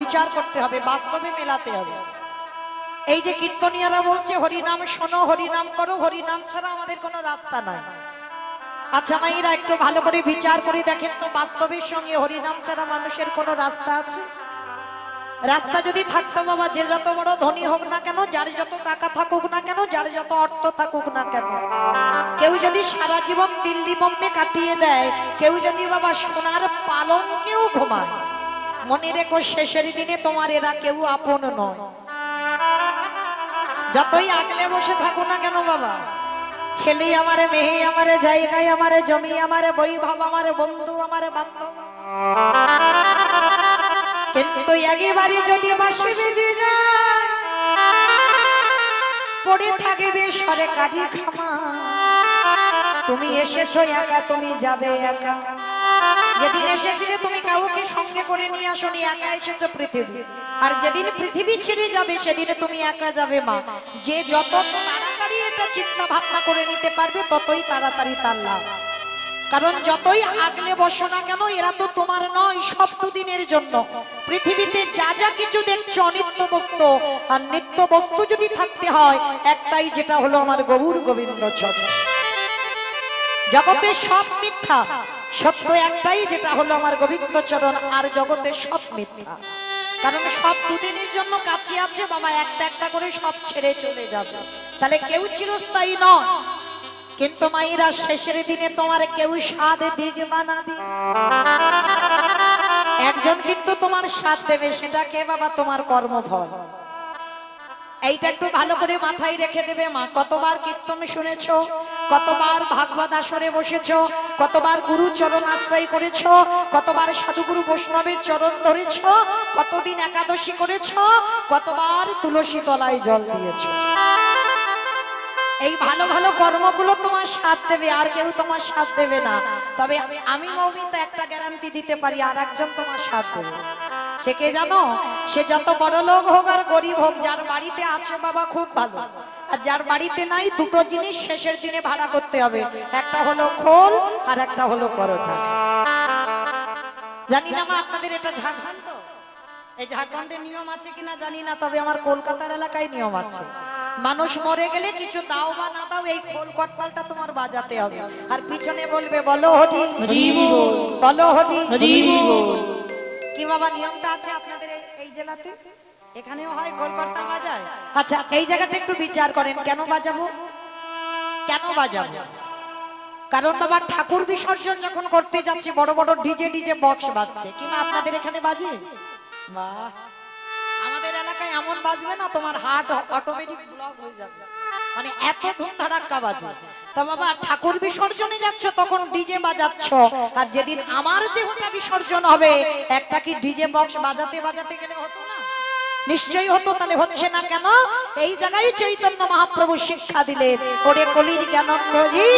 বিচার করতে হবে, বাস্তবে মেলাতে হবে। এই যে কীর্তনীয়রা বলছে হরিনাম শোনো, হরিনাম করো, হরিনাম ছাড়া আমাদের কোনো রাস্তা নাই। আচ্ছা মাইরা একটু ভালো করে বিচার করে দেখেন তো, বাস্তবের সঙ্গে হরিনাম ছাড়া মানুষের কোনো রাস্তা আছে? রাস্তা যদি থাকতো বাবা, যে যত বড় ধনী হোক না কেন, যার যত টাকা থাকুক না কেন, যার যত অর্থ থাকুক না কেন, কেউ যদি সারা জীবন দিল্লি বোম্বে কাটিয়ে দেয়, কেউ যদি বাবা সোনার পালঙ্কেও ঘুমায়, মনে রেখো শেষের দিনে তোমার এরা কেউ আপন নয়। যতই আগলে বসে থাকো না কেন বাবা, ছেলে আমারে, মেয়ে আমারে, জায়গায় আমারে, জমি আমারে, বৈভব আমারে, বন্ধু আমারে, বান্ধব, কিন্তু একেবারে যদি বাঁশি বেজে যায়, পড়ে থাকবে সরকারি খামা। তুমি এসেছো একা, তুমি যাবে একা। যেদিন এসেছিলে তুমি কাউকে সঙ্গে করে নিয়ে আসনি, একা এসেছো পৃথিবী। আর যেদিন পৃথিবী ছেড়ে যাবে সেদিনে তুমি একা যাবে মা। যে যত তাড়াতাড়ি এটা চিন্তা ভাবনা করে নিতে পারবে ততই তাড়াতাড়ি তার লাভ। কারণ যতই আগলে বসো না কেন, এরা তো তোমার নয়, সব দুদিনের জন্য। পৃথিবীতে যা যা কিছু দেখছো অনিত্য বস্তু, আর নিত্য বস্তু যদি থাকতে হয় একটাই, যেটা হলো আমার গৌর গোবিন্দ চরণ। জগতে সব মিথ্যা, সত্য একটাই, যেটা হলো আমার গোবিন্দ চরণ। আর জগতে সব মিথ্যা, কারণ সব দুদিনের জন্য কাছে আছে বাবা, একটা একটা করে সব ছেড়ে চলে যাবে। তাহলে কেউ চিরস্থায়ী নয়। কিন্তু মায়েরা শেষের দিনে তোমার কেউ সাধ দিক বানা দিক, একজন কিন্তু তোমার সাথ দেবে, সেটা কে বাবা? তোমার কর্মফল। এইটা একটু ভালো করে মাথায় রেখে দেবে মা। কতবার কীর্তন শুনেছো, কতবার ভাগবত আসরে বসেছো, কতবার গুরু চরণ আশ্রয় করেছো, কতবার সাধুগুরু বৈষ্ণবের চরণ ধরেছো, কতদিন একাদশী করেছো, কতবার তুলসী তলায় জল দিয়েছো। এই ভালো ভালো কর্মগুলো তোমার সাথ দেবে, আর কেউ তোমার সাথ দেবে না। তবে আমি মৌমিতা একটা গ্যারান্টি দিতে পারি, আর একজন তোমার সাথ দেবে। সে কে জানো? সে যত বড় লোক হোক আর গরিব হোক, যার বাড়িতে আছে বাবা খুব ভালো, আর যার বাড়িতে নাই, দুটো জিনিস শেষের দিনে ভাড়া করতে হবে। একটা হলো খোল, আর একটা হলো করতা। জানি না মা আপনাদের এটা ঝাড়খণ্ড, এই ঝাড়খণ্ডের নিয়ম আছে কিনা জানি না, তবে আমার কলকাতার এলাকায় নিয়ম আছে। মানুষ মরে গেলে কিছু দাও বা না দাও, এই খোল করতালটা তোমার বাজাতে হবে, আর পিছনে বলবে বলো হরি হরি বল, বলো হরি হরি বল। কি বাবা নিয়মটা আছে আপনাদের এই জেলাতে? এখানেও হয় খোল করতাল বাজায়? আচ্ছা এই জায়গাটা একটু বিচার করেন, কেন বাজাবো? কেন বাজাবো? কারণ বাবা ঠাকুর বিসর্জন যখন করতে যাচ্ছে বড় বড় ডিজে বক্স বাজছে। কিংবা আপনাদের এখানে বাজে? বাহ, আমাদের এলাকায় এমন বাজবে না তোমার হার্ট অটোমেটিক ব্লক হয়ে যাবে, মানে এত ধুম ধাড়াক্কা বাজে। তা বাবা ঠাকুর বিসর্জনে যাচ্ছ তখন ডিজে বাজাচ্ছ, আর যেদিন আমার দেহটা বিসর্জন হবে একটা কি ডিজে বক্স বাজাতে বাজাতে গেলে হতো না? নিশ্চয়ই হতো। তাহলে হচ্ছে না কেন? এই জায়গায় চৈতন্য মহাপ্রভু শিক্ষা দিলেন, ওরে কলির জ্ঞানন্দজি,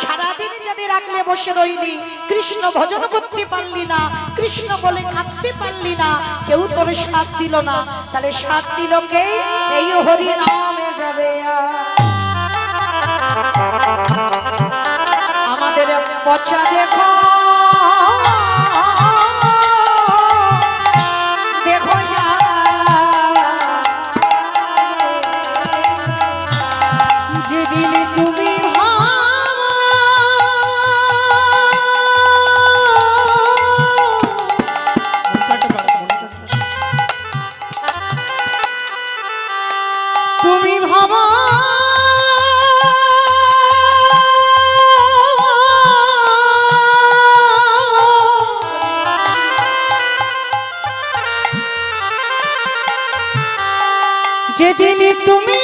সারাদিন যাদের রাখলে বসে রইলি, কৃষ্ণ ভজন করতে পারলি না, কৃষ্ণ বলে কাঁদতে পারলি না, কেউ তোর সাথ দিল না, তাহলে সাথ দিল কে? এই হরি নামে যাবে। আমাদের পচা দেখো, যেদিন তুমি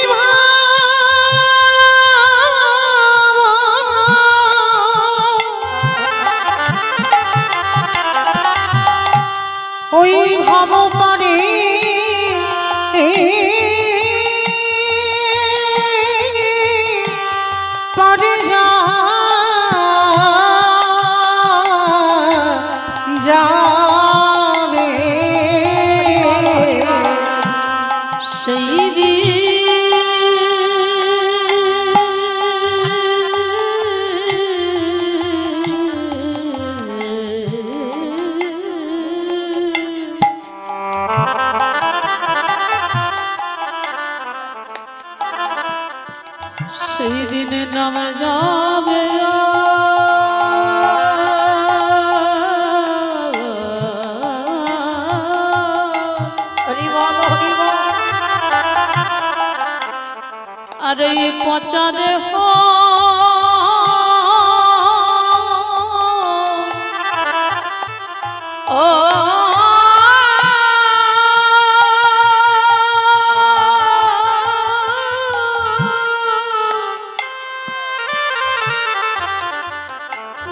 ওই ভাব পারে পারে যাবে সেই নাম যাবে হরি বল হরি বল। আর এই পচা দেহ ও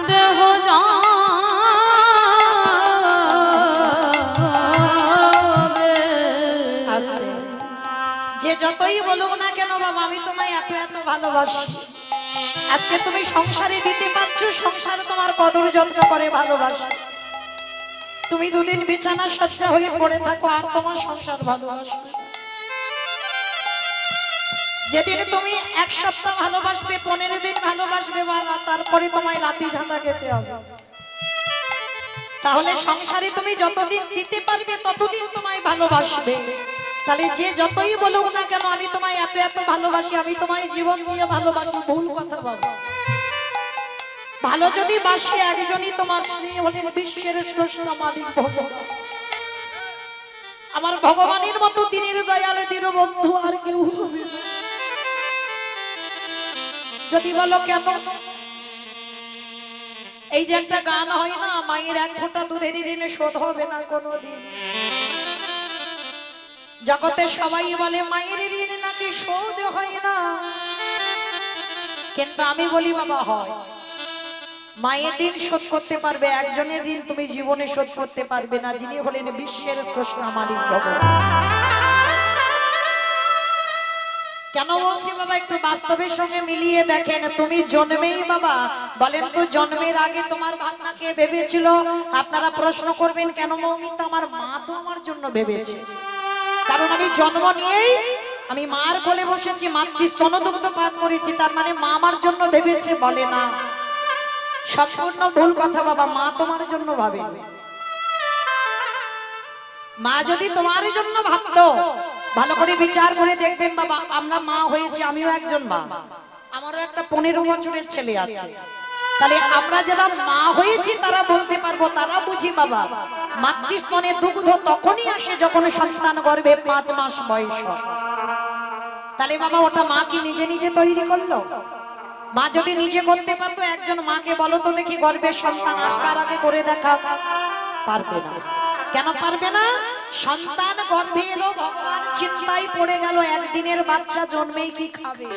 দেহ যাবে। আস্তে। যে যতই বলুক না কেন বাবা আমি তোমায় এত এত ভালোবাসি। আজকে তুমি সংসারে দিতে পারছো, সংসার তোমার কদর যত্ন করে ভালোবাসে। তুমি দুদিন বিছানা সজ্জা হয়ে পড়ে থাকো আর তোমার সংসার ভালোবাসবে। যেদিন তুমি এক সপ্তাহ ভালোবাসবে, 15 দিন ভালোবাসবে বাবা, তারপরে তোমায় লাঠি ঝাঁটা খেতে হবে। তাহলে সংসারে তুমি যতদিন দিতে পারবে ততদিন তোমায় ভালোবাসবে। তাহলে যে যতই বলুক না কেন আমি তোমায় এত এত ভালোবাসি, আমি তোমায় জীবন দিয়ে ভালোবাসি, ভুল কথা বাবা। ভালো যদি বাসে একজনই তোমার স্নেহ হলেন বিশ্বের শ্রেষ্ঠ মালিক ভগবান। আমার ভগবানের মতো দিনের দয়ালে দিন বন্ধু আর কেউ হবে না। যদি বলো কেন, এই যে একটা গান হয় না, মায়ের এক ফোঁটা দুধের ঋণে শোধ হবে না কোনোদিন। জগতে সবাই বলে মায়ের ঋণ নাকি শোধ হয় না, কিন্তু আমি বলি বাবা হয়। মায়ের ঋণ শোধ করতে পারবে, একজনের ঋণ তুমি জীবনে শোধ করতে পারবে না, যিনি হলেন বিশ্বের স্রষ্টা মালিক ভগবান। কেন বলছি বাবা, একটু বাস্তবের সঙ্গে মিলিয়ে দেখেন। তুমি জন্মেই বাবা বলেন তো, জন্মের আগে তোমার ভাবনাকে ভেবেছিল? আপনারা প্রশ্ন করবেন কেন মৌমিতা, আমার মা তো আমার জন্য ভেবেছে। কারণ আমি জন্ম নিয়েই আমি মার কোলে বসেছি, মাতৃ স্তনদুগ্ধ পান করেছি, তার মানে মা আমার জন্য ভেবেছে বলে না। সম্পূর্ণ ভুল কথা বাবা, মা তোমার জন্য ভাবে। মা যদি তোমার জন্য ভাবতো, ভালো করে বিচার করে দেখবেন বাবা, আমরা মা হয়েছি, আমিও একজন মা, আমারও একটা 15 বছরের ছেলে আছে। তাহলে আমরা যারা মা হয়েছি তারা বলতে পারবো, তারা বুঝি বাবা মাতৃস্তনে দুগ্ধ তখনই আসে যখন সন্তান গর্ভে 5 মাস বয়স হয়। তাহলে বাবা ওটা মা কি নিজে নিজে তৈরি করলো? মা যদি নিজে করতে পারতো, একজন মাকে বলো তো দেখি গর্ভের সন্তান আসবার আগে করে দেখা, পারবে না। কেন পারবে না? সন্তান গর্ভে এলো, ভগবান চিন্তায় পড়ে গেল একদিনের বাচ্চা জন্মেই কি খাবে।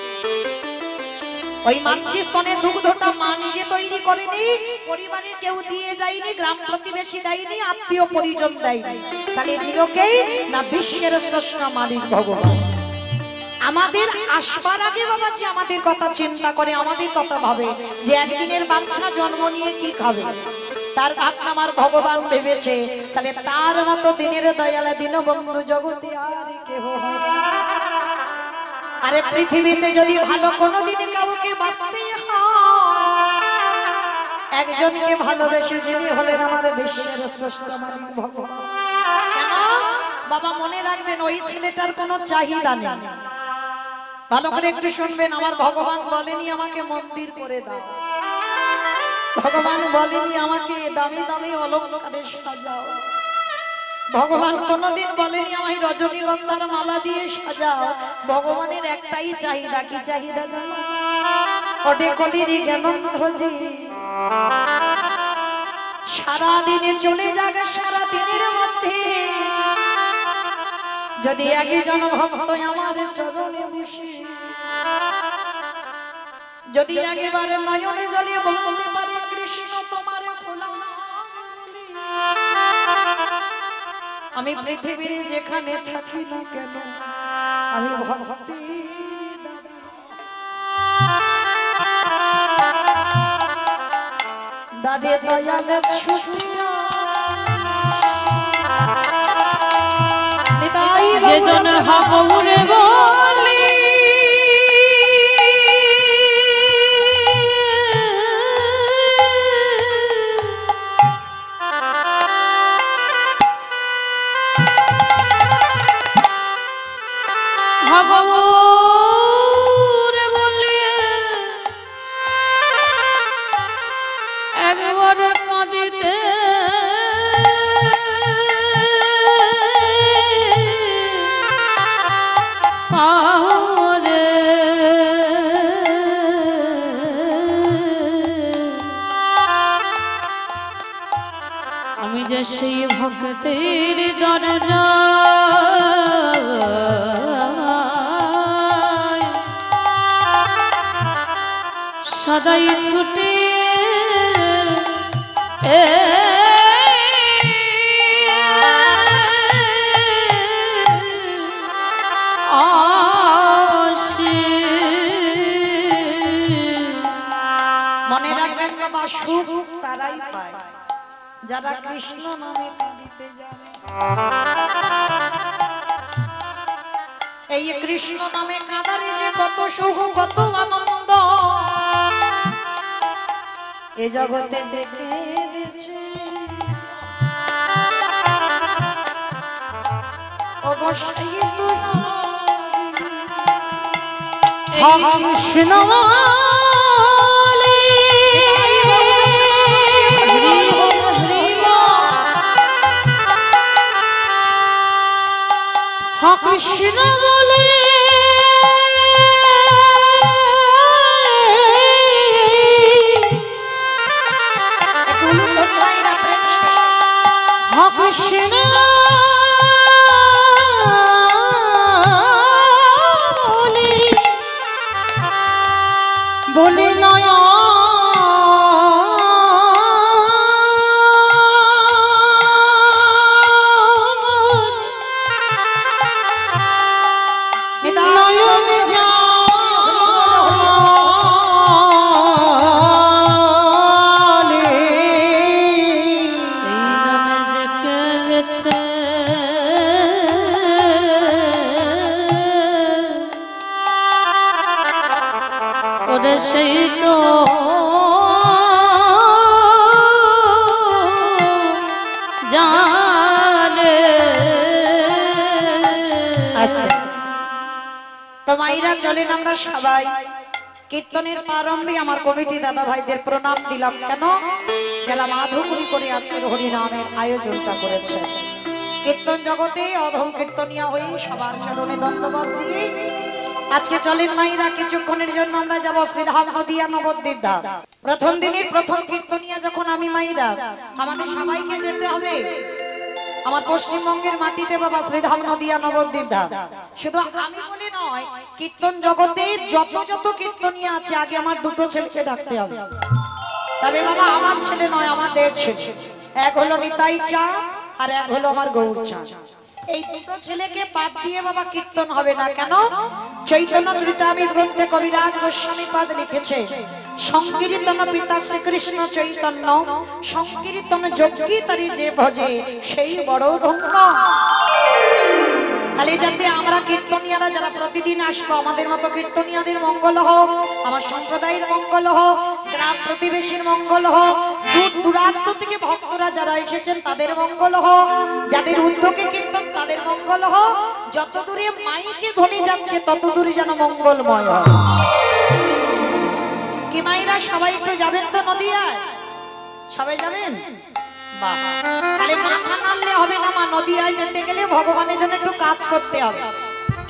ওই মাতৃস্তনের দুগ্ধটা মা নিজে তৈরি করেনি, পরিবারের কেউ দিয়ে যায়নি, গ্রাম প্রতিবেশী দেয়নি, আত্মীয় পরিজন দেয়নি। তাহলে দিলকেই না বিশ্বের স্রষ্টা মালিক ভগবান। আমাদের আসবার আগে বাবা যে আমাদের কথা চিন্তা করে, আমাদের কথা ভাবে যে একদিনের বাচ্চা জন্ম নিয়ে কি খাবে, তার ভাবনা আমার ভগবান ভেবেছে। তাহলে তার মতো দিনের দয়ালে দীনবন্ধু জগতে আর কেহ হয় না। আরে পৃথিবীতে যদি ভালো কোনোদিন কাউকে বাঁচতে হয়, একজনকে ভালোবেসে যিনি হলেন আমার বিশ্বের স্রষ্টা মালিক ভগবান। কেন বাবা মনে রাখবেন, ওই ছেলেটার কোনো চাহিদা নেই। ভালো করে একটু শুনবেন, আমার ভগবান বলেনি আমাকে মন্দির করে দাও, ভগবান বলেনি আমাকে দামি দামি অলংকারে সাজাও, ভগবান কোনদিন বলেনি আমায় রজনীগন্ধার মালা দিয়ে সাজাও। ভগবানের একটাই চাহিদা, কি চাহিদা জানো? ওটে কলিরি জ্ঞানন্ধজি সারাদিনে চলে যাবে, সারাদিনের মধ্যে যদি একজন ভক্ত আমার চরণে বসে, যদি একেবারে নয়নে জলে বলতে পারে কৃষ্ণ তোমার গোলাম, আমি পৃথিবীর যেখানে থাকি না কেন আমি ভক্তি দাঁড়িয়ে দয়ালে ছুটিয়া যে জন হাবুরে বলি ভগবুরে বলি সদাই ছুটে আসে। মনে রাখবেন বাবা, সুখ তারাই পায় যারা কৃষ্ণ নামে কাঁদিতে জানে। এই কৃষ্ণ নামে কাঁদারে যে কত সুখ কত আনন্দ, এ জগতে যে কেঁদেছে অবশ্যই তো কৃষ্ণ কৃষ্ণ বলে কৃষ্ণ বলে নয় সেই তো জানে। তো মাইরা চলেন আমরা সবাই কীর্তনের প্রারম্ভে আমার কমিটি দাদা ভাইদের প্রণাম দিলাম। কেন গেলাম আধুপুরি করে আজকের হরিনামের আয়োজনটা করেছে। কীর্তন জগতে অধম কীর্তনিয়া হয়ে সবার চরণে ধন্যবাদ দিয়ে আজকে চলেন মাইরা কিছুক্ষণের জন্য আমরা যাব শ্রীধাম নদিয়া নবদ্বীপ ধাম। প্রথম দিনের প্রথম কীর্তনিয়া যখন আমি মাইরা, আমাদের সবাইকে যেতে হবে আমার পশ্চিমবঙ্গের মাটিতে বাবা শ্রীধাম নদিয়া নবদ্বীপ ধাম। শুধু আমি বলে নয়, কীর্তন জগতে যত যত কীর্তনিয়া আছে আগে আমার দুটো ছেলেকে ডাকতে হবে। তবে বাবা আমার ছেলে নয়, আমাদের ছেলে। এক হলো নিতাই চাঁদ আর এক হলো আমার গৌর চাঁদ। এই দুটো ছেলেকে বাদ দিয়ে বাবা কীর্তন হবে না। কেন? চৈতন্য চরিতামৃত গ্রন্থে কবিরাজ গোস্বামী পাদ লিখেছে, সংকীর্তন পিতা শ্রীকৃষ্ণ চৈতন্য, সংকীর্তন যোগ্যী তারি যে ভজে সেই বড় ধন্য। তাহলে যাতে আমরা কীর্তনিয়ারা যারা প্রতিদিন আসবো, আমাদের মতো কীর্তনিয়াদের মঙ্গল হোক, আমার সম্প্রদায়ের মঙ্গল হোক, গ্রাম প্রতিবেশীর মঙ্গল হোক, দূর দূরান্ত থেকে ভক্তরা যারা এসেছেন তাদের মঙ্গল হোক, যাদের উদ্যোগে কীর্তন তাদের মঙ্গল হোক। যত দূরে মাইকে ধ্বনি যাচ্ছে তত দূরে যেন মঙ্গলময় হয়। কি মাইরা সবাই একটু যাবেন তো নদিয়ায়? সবাই যাবেন? তাহলে মাথা নাড়লে হবে না মা, নদিয়ায় যেতে গেলে ভগবানের জন্য একটু কাজ করতে হবে।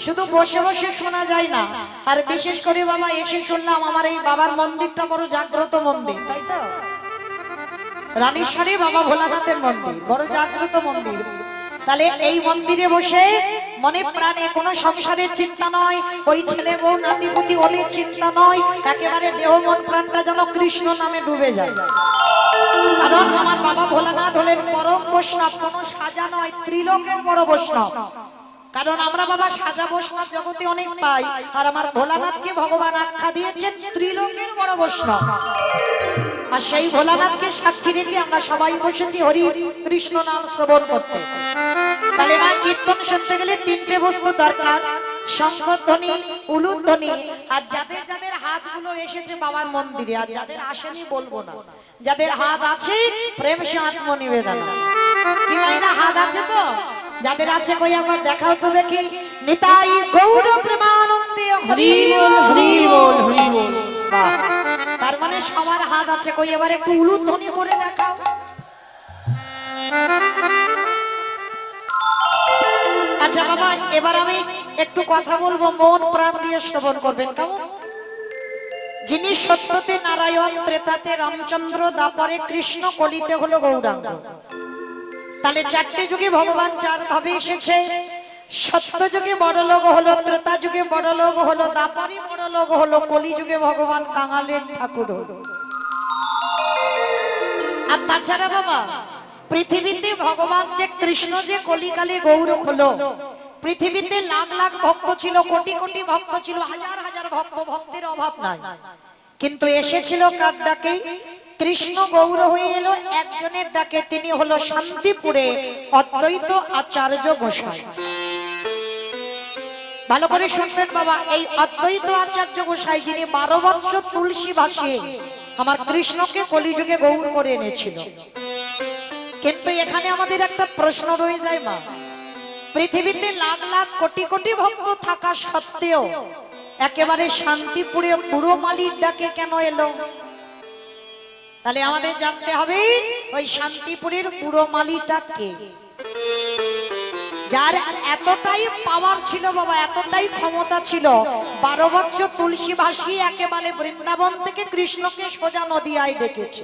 শুধু বসে বসে শোনা যায় না। আর বিশেষ করে বাবা এসে শুনলাম আমার এই বাবার মন্দিরটা বড় জাগ্রত মন্দির, তাই তো? রানীশ্বরী বাবা ভোলানাথের মন্দির বড় জাগ্রত মন্দির। তাহলে এই মন্দিরে বসে মনে প্রাণে কোনো সংসারের চিন্তা নয়, ওই ছেলে বউ নাতিপুতি ওদের চিন্তা নয়, একেবারে দেহ মন প্রাণটা যেন কৃষ্ণ নামে ডুবে যায়। কারণ আমার বাবা ভোলানাথ হলেন পরম বৈষ্ণব, কোনো সাজা নয়, ত্রিলোকের বড় বৈষ্ণব। কারণ আমরা বাবা সাজা বৈষ্ণব জগতে অনেক পাই, আর আমার ভোলানাথকে ভগবান আখ্যা দিয়েছেন ত্রিলোকের বড় বৈষ্ণব। আর সেই ভোলানাথকে সাক্ষী রেখে আমরা সবাই বসেছি হরি কৃষ্ণ নাম শ্রবণ করতে। তাহলে এবার কীর্তন শুনতে গেলে তিনটে বস্তু দরকার, শঙ্খধ্বনি, উলুধ্বনি, আর যাদের যাদের হাতগুলো এসেছে বাবার মন্দিরে, আর যাদের আসেনি বলবো না, যাদের হাত আছে প্রেম সে আত্মনিবেদন। কি মাইনা হাত আছে তো? যাদের আছে কই একবার দেখাও তো দেখি। নিতাই গৌর প্রেমানন্দে হরি বল হরি বল হরি বল। তার মানে সবার হাত আছে, কই এবার একটু উলুধ্বনি করে দেখাও। আচ্ছা বাবা, এবার আমি একটু কথা বলবো, মন প্রাণ দিয়ে শ্রবণ করবেন, কেমন? যিনি সত্যতে নারায়ণ, ত্রেতাতে রামচন্দ্র, দাপরে কৃষ্ণ, কলিতে হলো গৌরাঙ্গ। তাহলে চারটে যুগে ভগবান চার ভাবে এসেছে। সত্য যুগে বড় লোক হলো, ত্রেতা যুগে বড় লোক হলো, দাপরে বড় লোক হলো, কলি যুগে ভগবান কাঙালের ঠাকুর হলো। আর তাছাড়া বাবা পৃথিবীতে ভগবান যে কৃষ্ণ যে কলিকালে গৌর হলো, পৃথিবীতে লাখ লাখ ভক্ত ছিল, কোটি কোটি ভক্ত ছিল, হাজার হাজার ভক্ত, ভক্তের অভাব নাই, কিন্তু এসেছিল কার ডাকে? কৃষ্ণ গৌর হয়ে এলো একজনের ডাকে, তিনি হলো শান্তিপুরে অদ্বৈত আচার্য গোসাই। ভালো করে শুনবেন বাবা, এই অদ্বৈত আচার্য গোসাই যিনি 12 বৎসর তুলসী ভাসিয়ে আমার কৃষ্ণকে কলিযুগে গৌর করে এনেছিল। কিন্তু এখানে আমাদের একটা প্রশ্ন রয়ে যায় মা, পৃথিবীতে লাখ লাখ কোটি কোটি ভক্ত থাকা সত্ত্বেও একেবারে শান্তিপুরে পুরমালির ডাকে কেন এলো? তাহলে আমাদের জানতে হবে ওই শান্তিপুরের পুরমালিটা কে, যার এতটাই পাওয়ার ছিল বাবা, এতটাই ক্ষমতা ছিল, 12 বৎসর তুলসী ভাসিয়ে একেবারে বৃন্দাবন থেকে কৃষ্ণকে সোজা নদিয়ায় ডেকেছে,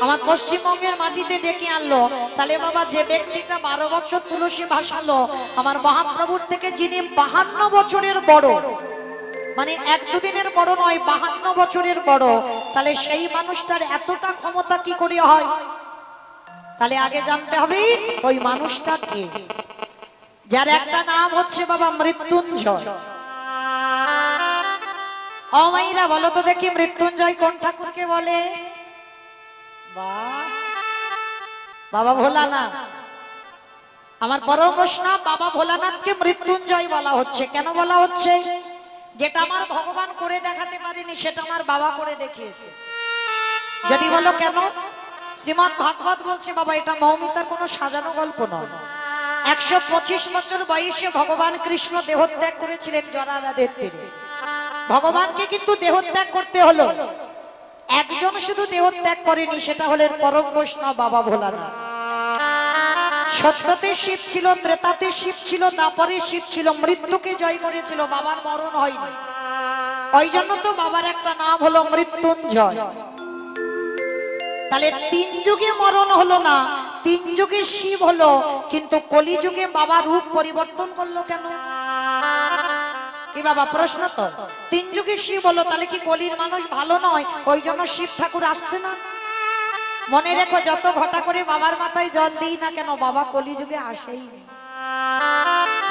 আমার পশ্চিমবঙ্গের মাটিতে ডেকে আনলো। তাহলে বাবা যে ব্যক্তিটা 12 বৎসর তুলসী ভাসালো আমার মহাপ্রভুর থেকে, যিনি 52 বছরের বড়, মানে 1-2 দিনের বড় নয়, 52 বছরের বড়, তাহলে সেই মানুষটার এতটা ক্ষমতা কি করে হয়? তাহলে আগে জানতে হবে ওই মানুষটা কে, যার একটা নাম হচ্ছে বাবা মৃত্যুঞ্জয়। ও মাইরা বলো তো দেখি, মৃত্যুঞ্জয় কোন ঠাকুরকে বলে? বাবা ভোলানাথ। আমার পরম বৈষ্ণব বাবা ভোলানাথকে মৃত্যুঞ্জয় বলা হচ্ছে। কেন বলা হচ্ছে? যেটা আমার ভগবান করে দেখাতে পারেনি সেটা আমার বাবা করে দেখিয়েছে। যদি বলো কেন, শ্রীমদ্ ভাগবত বলছে বাবা এটা মৌমিতার কোনো সাজানো গল্প নয়। 125 বছর বয়সে ভগবান কৃষ্ণ দেহত্যাগ করেছিলেন জরাব্যাধের তীরে। ভগবানকে কিন্তু দেহত্যাগ করতে হলো, একজন শুধু দেহত্যাগ করেনি, সেটা হলেন পরম বৈষ্ণব বাবা ভোলানাথ। সত্যতে শিব ছিল, ত্রেতাতে শিব ছিল, দাপরে শিব ছিল, মৃত্যুকে জয় করেছিল, বাবার মরণ হয়নি। ওই জন্য তো বাবার একটা নাম হলো মৃত্যুঞ্জয়। তাহলে 3 যুগে মরণ হলো না, 3 যুগে শিব হলো, কিন্তু কলিযুগে বাবা রূপ পরিবর্তন করলো কেন? কি বাবা প্রশ্ন তো, 3 যুগে শিব হলো, তাহলে কি কলির মানুষ ভালো নয়, ওই জন্য শিব ঠাকুর আসছে না? মনে রেখো, যত ঘটা করে বাবার মাথায় জল দিই না কেন, বাবা কলিযুগে আসেই।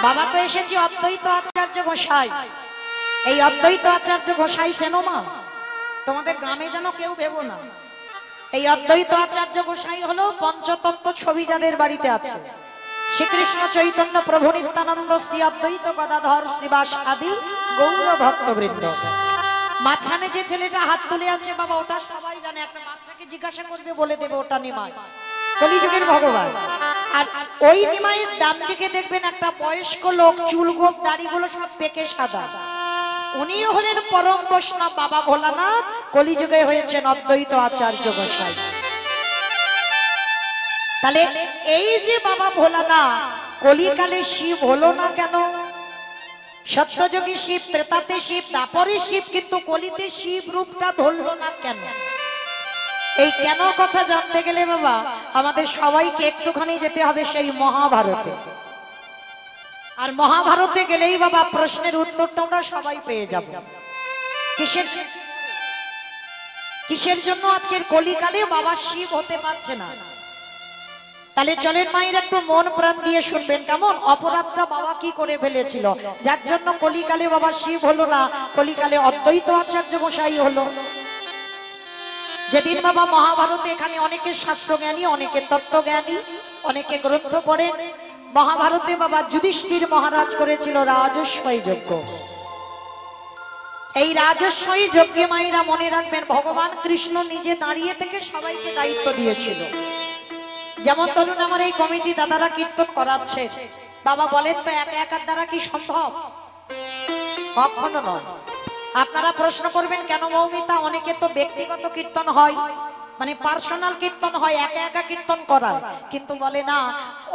বাবা তো এসেছে অদ্বৈত আচার্য গোসাই। এই অদ্বৈত আচার্য গোসাই চেনো মা? তোমাদের গ্রামে যেন কেউ ভেবো না। এই অদ্বৈত আচার্য গোসাই হলো পঞ্চতত্ত্ব ছবি যাদের বাড়িতে আছে, শ্রীকৃষ্ণ চৈতন্য প্রভু নিত্যানন্দ শ্রী অদ্বৈত গদাধর শ্রীবাস আদি গৌর ভক্তবৃন্দ। মাঝখানে যে ছেলেটা হাত তুলে আছে বাবা, ওটা সবাই জানে, একটা বাচ্চাকে জিজ্ঞাসা করবে বলে দেবে ওটা নিমাই, কলিযুগের ভগবান। আর ওই নিমাইয়ের ডান দিকে দেখবেন একটা বয়স্ক লোক, চুলগোপ দাড়িগুলো সব পেকে সাদা, উনি হলেন পরম বৈষ্ণব বাবা ভোলানাথ, কলিযুগে হয়েছেন অদ্বৈত আচার্য গোসাই। তাহলে এই যে বাবা ভোলানাথ কলিকালে শিব হলো না কেন? সত্যযুগে শিব, ত্রেতাতে শিব, দাপরে শিব, কিন্তু কলিতে শিব রূপটা ধরলো না কেন? এই কেন কথা জানতে গেলে বাবা আমাদের সবাইকে একটুখানি যেতে হবে সেই মহাভারতে। আর মহাভারতে গেলেই বাবা প্রশ্নের উত্তরটা আমরা সবাই পেয়ে যাব। কিসের জন্য আজকের কলিকালে বাবা শিব হতে পারছে না? তাহলে চলেন মায়ের একটু মন প্রাণ দিয়ে শুনবেন, কেমন অপরাধটা বাবা কি করে ফেলেছিল, যার জন্য কলিকালে বাবা শিব হলো না, কলিকালে অদ্বৈত আচার্য গোসাই হলো। যেদিন বাবা মহাভারতে, এখানে অনেকে শাস্ত্রজ্ঞানী, অনেকে তত্ত্বজ্ঞানী, অনেকে গ্রন্থ পড়েন। মহাভারতে বাবা যুধিষ্ঠির মহারাজ করেছিল রাজস্বই যজ্ঞ। এই রাজস্বই যজ্ঞে মায়েরা মনে রাখবেন ভগবান কৃষ্ণ নিজে দাঁড়িয়ে থেকে সবাইকে দায়িত্ব দিয়েছিল। যেমন ধরুন আমার এই কমিটি দাদারা কীর্তন করাচ্ছে, বাবা বলেন তো একা একার দ্বারা কি সম্ভব? কখনো নয়। আপনারা প্রশ্ন করবেন কেন মৌমিতা, অনেকে তো ব্যক্তিগত কীর্তন হয়, মানে পার্সোনাল কীর্তন হয়, একা একা কীর্তন করায়, কিন্তু বলে না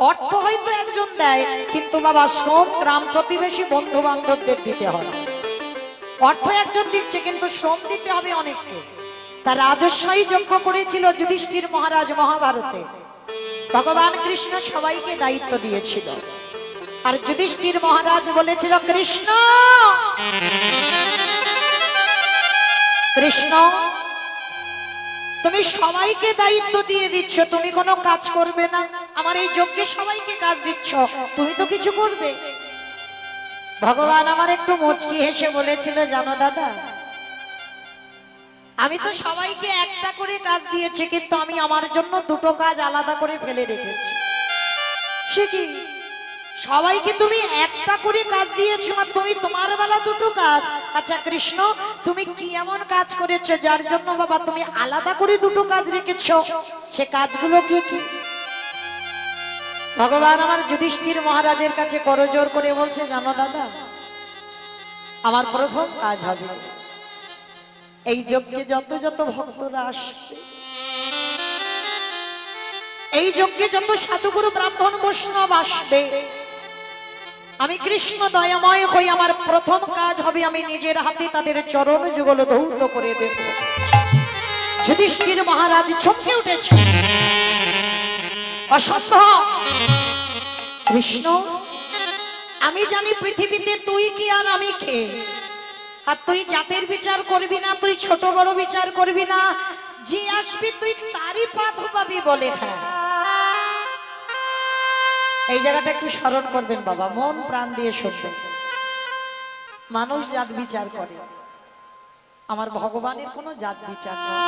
অর্থ হয়তো একজন দেয়, কিন্তু বাবা শ্রম গ্রাম প্রতিবেশী বন্ধু বান্ধবদের দিতে হয়। অর্থ একজন দিচ্ছে কিন্তু শ্রম দিতে হবে অনেককে। তার রাজস্বই যজ্ঞ করেছিল যুধিষ্ঠির মহারাজ মহাভারতে। ভগবান কৃষ্ণ সবাইকে দায়িত্ব দিয়েছিল। আর যুধিষ্ঠির মহারাজ বলেছিল, কৃষ্ণ কৃষ্ণ তুমি সবাইকে দায়িত্ব দিয়ে দিচ্ছ, তুমি কোনো কাজ করবে না। আমার এই যজ্ঞে সবাইকে কাজ দিচ্ছ, তুমি তো কিছু করবে। ভগবান আমার একটু মুচকি হেসে বলেছিল, জানো দাদা, আমি তো সবাইকে একটা করে কাজ দিয়েছি, কিন্তু আমি আমার জন্য দুটো কাজ আলাদা করে ফেলে রেখেছি। সে কি, সবাইকে তুমি একটা করে কাজ দিয়েছো, আর তুমি তোমার বেলা দুটো কাজ। আচ্ছা কৃষ্ণ, তুমি কি এমন কাজ করেছো যার জন্য বাবা তুমি আলাদা করে দুটো কাজ রেখেছো? সে কাজগুলো কি কি? ভগবান আমার যুধিষ্ঠির মহারাজের কাছে করজোর করে বলছে, জানো দাদা, আমার প্রথম কাজ হবে এই যজ্ঞে যত যত ভক্তরা আসবে, এই যজ্ঞে যত সাধুগুরু ব্রাহ্মণ বৈষ্ণব আসবে, আমি কৃষ্ণ দয়াময় হই, আমার প্রথম কাজ হবে আমি নিজের হাতে তাদের চরণ যুগল ধৌত করে দেব। যুধিষ্ঠির মহারাজ চমকে উঠেছে, অসম্ভব কৃষ্ণ, আমি জানি পৃথিবীতে তুই কি আর আমি কে, আর তুই জাতের বিচার করবি না, তুই ছোট বড় বিচার করবি না, যে আসবি তুই তারই পাঠ পাবি বলে। হ্যাঁ, এই জায়গাটা একটু স্মরণ করবেন বাবা, মন প্রাণ দিয়ে শুনবেন। মানুষ জাত বিচার করে, আমার ভগবানের কোনো জাত বিচার নয়।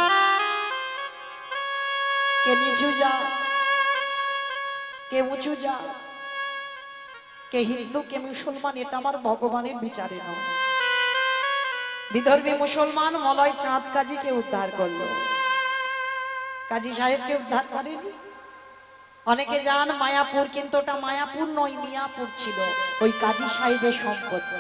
কে নিচু যা, কে উঁচু যা, কে হিন্দু কে মুসলমান, এটা আমার ভগবানের বিচারে নয়। বিদর্ভী মুসলমান মলয় চাঁদ কাজীকে উদ্ধার করলো, কাজী সাহেবকে উদ্ধার করেনি। অনেকে যান মায়াপুর, কিন্তু ওটা মায়াপুর নয়, মিয়াপুর ছিল, ওই কাজী সাহেবের সম্পত্তি।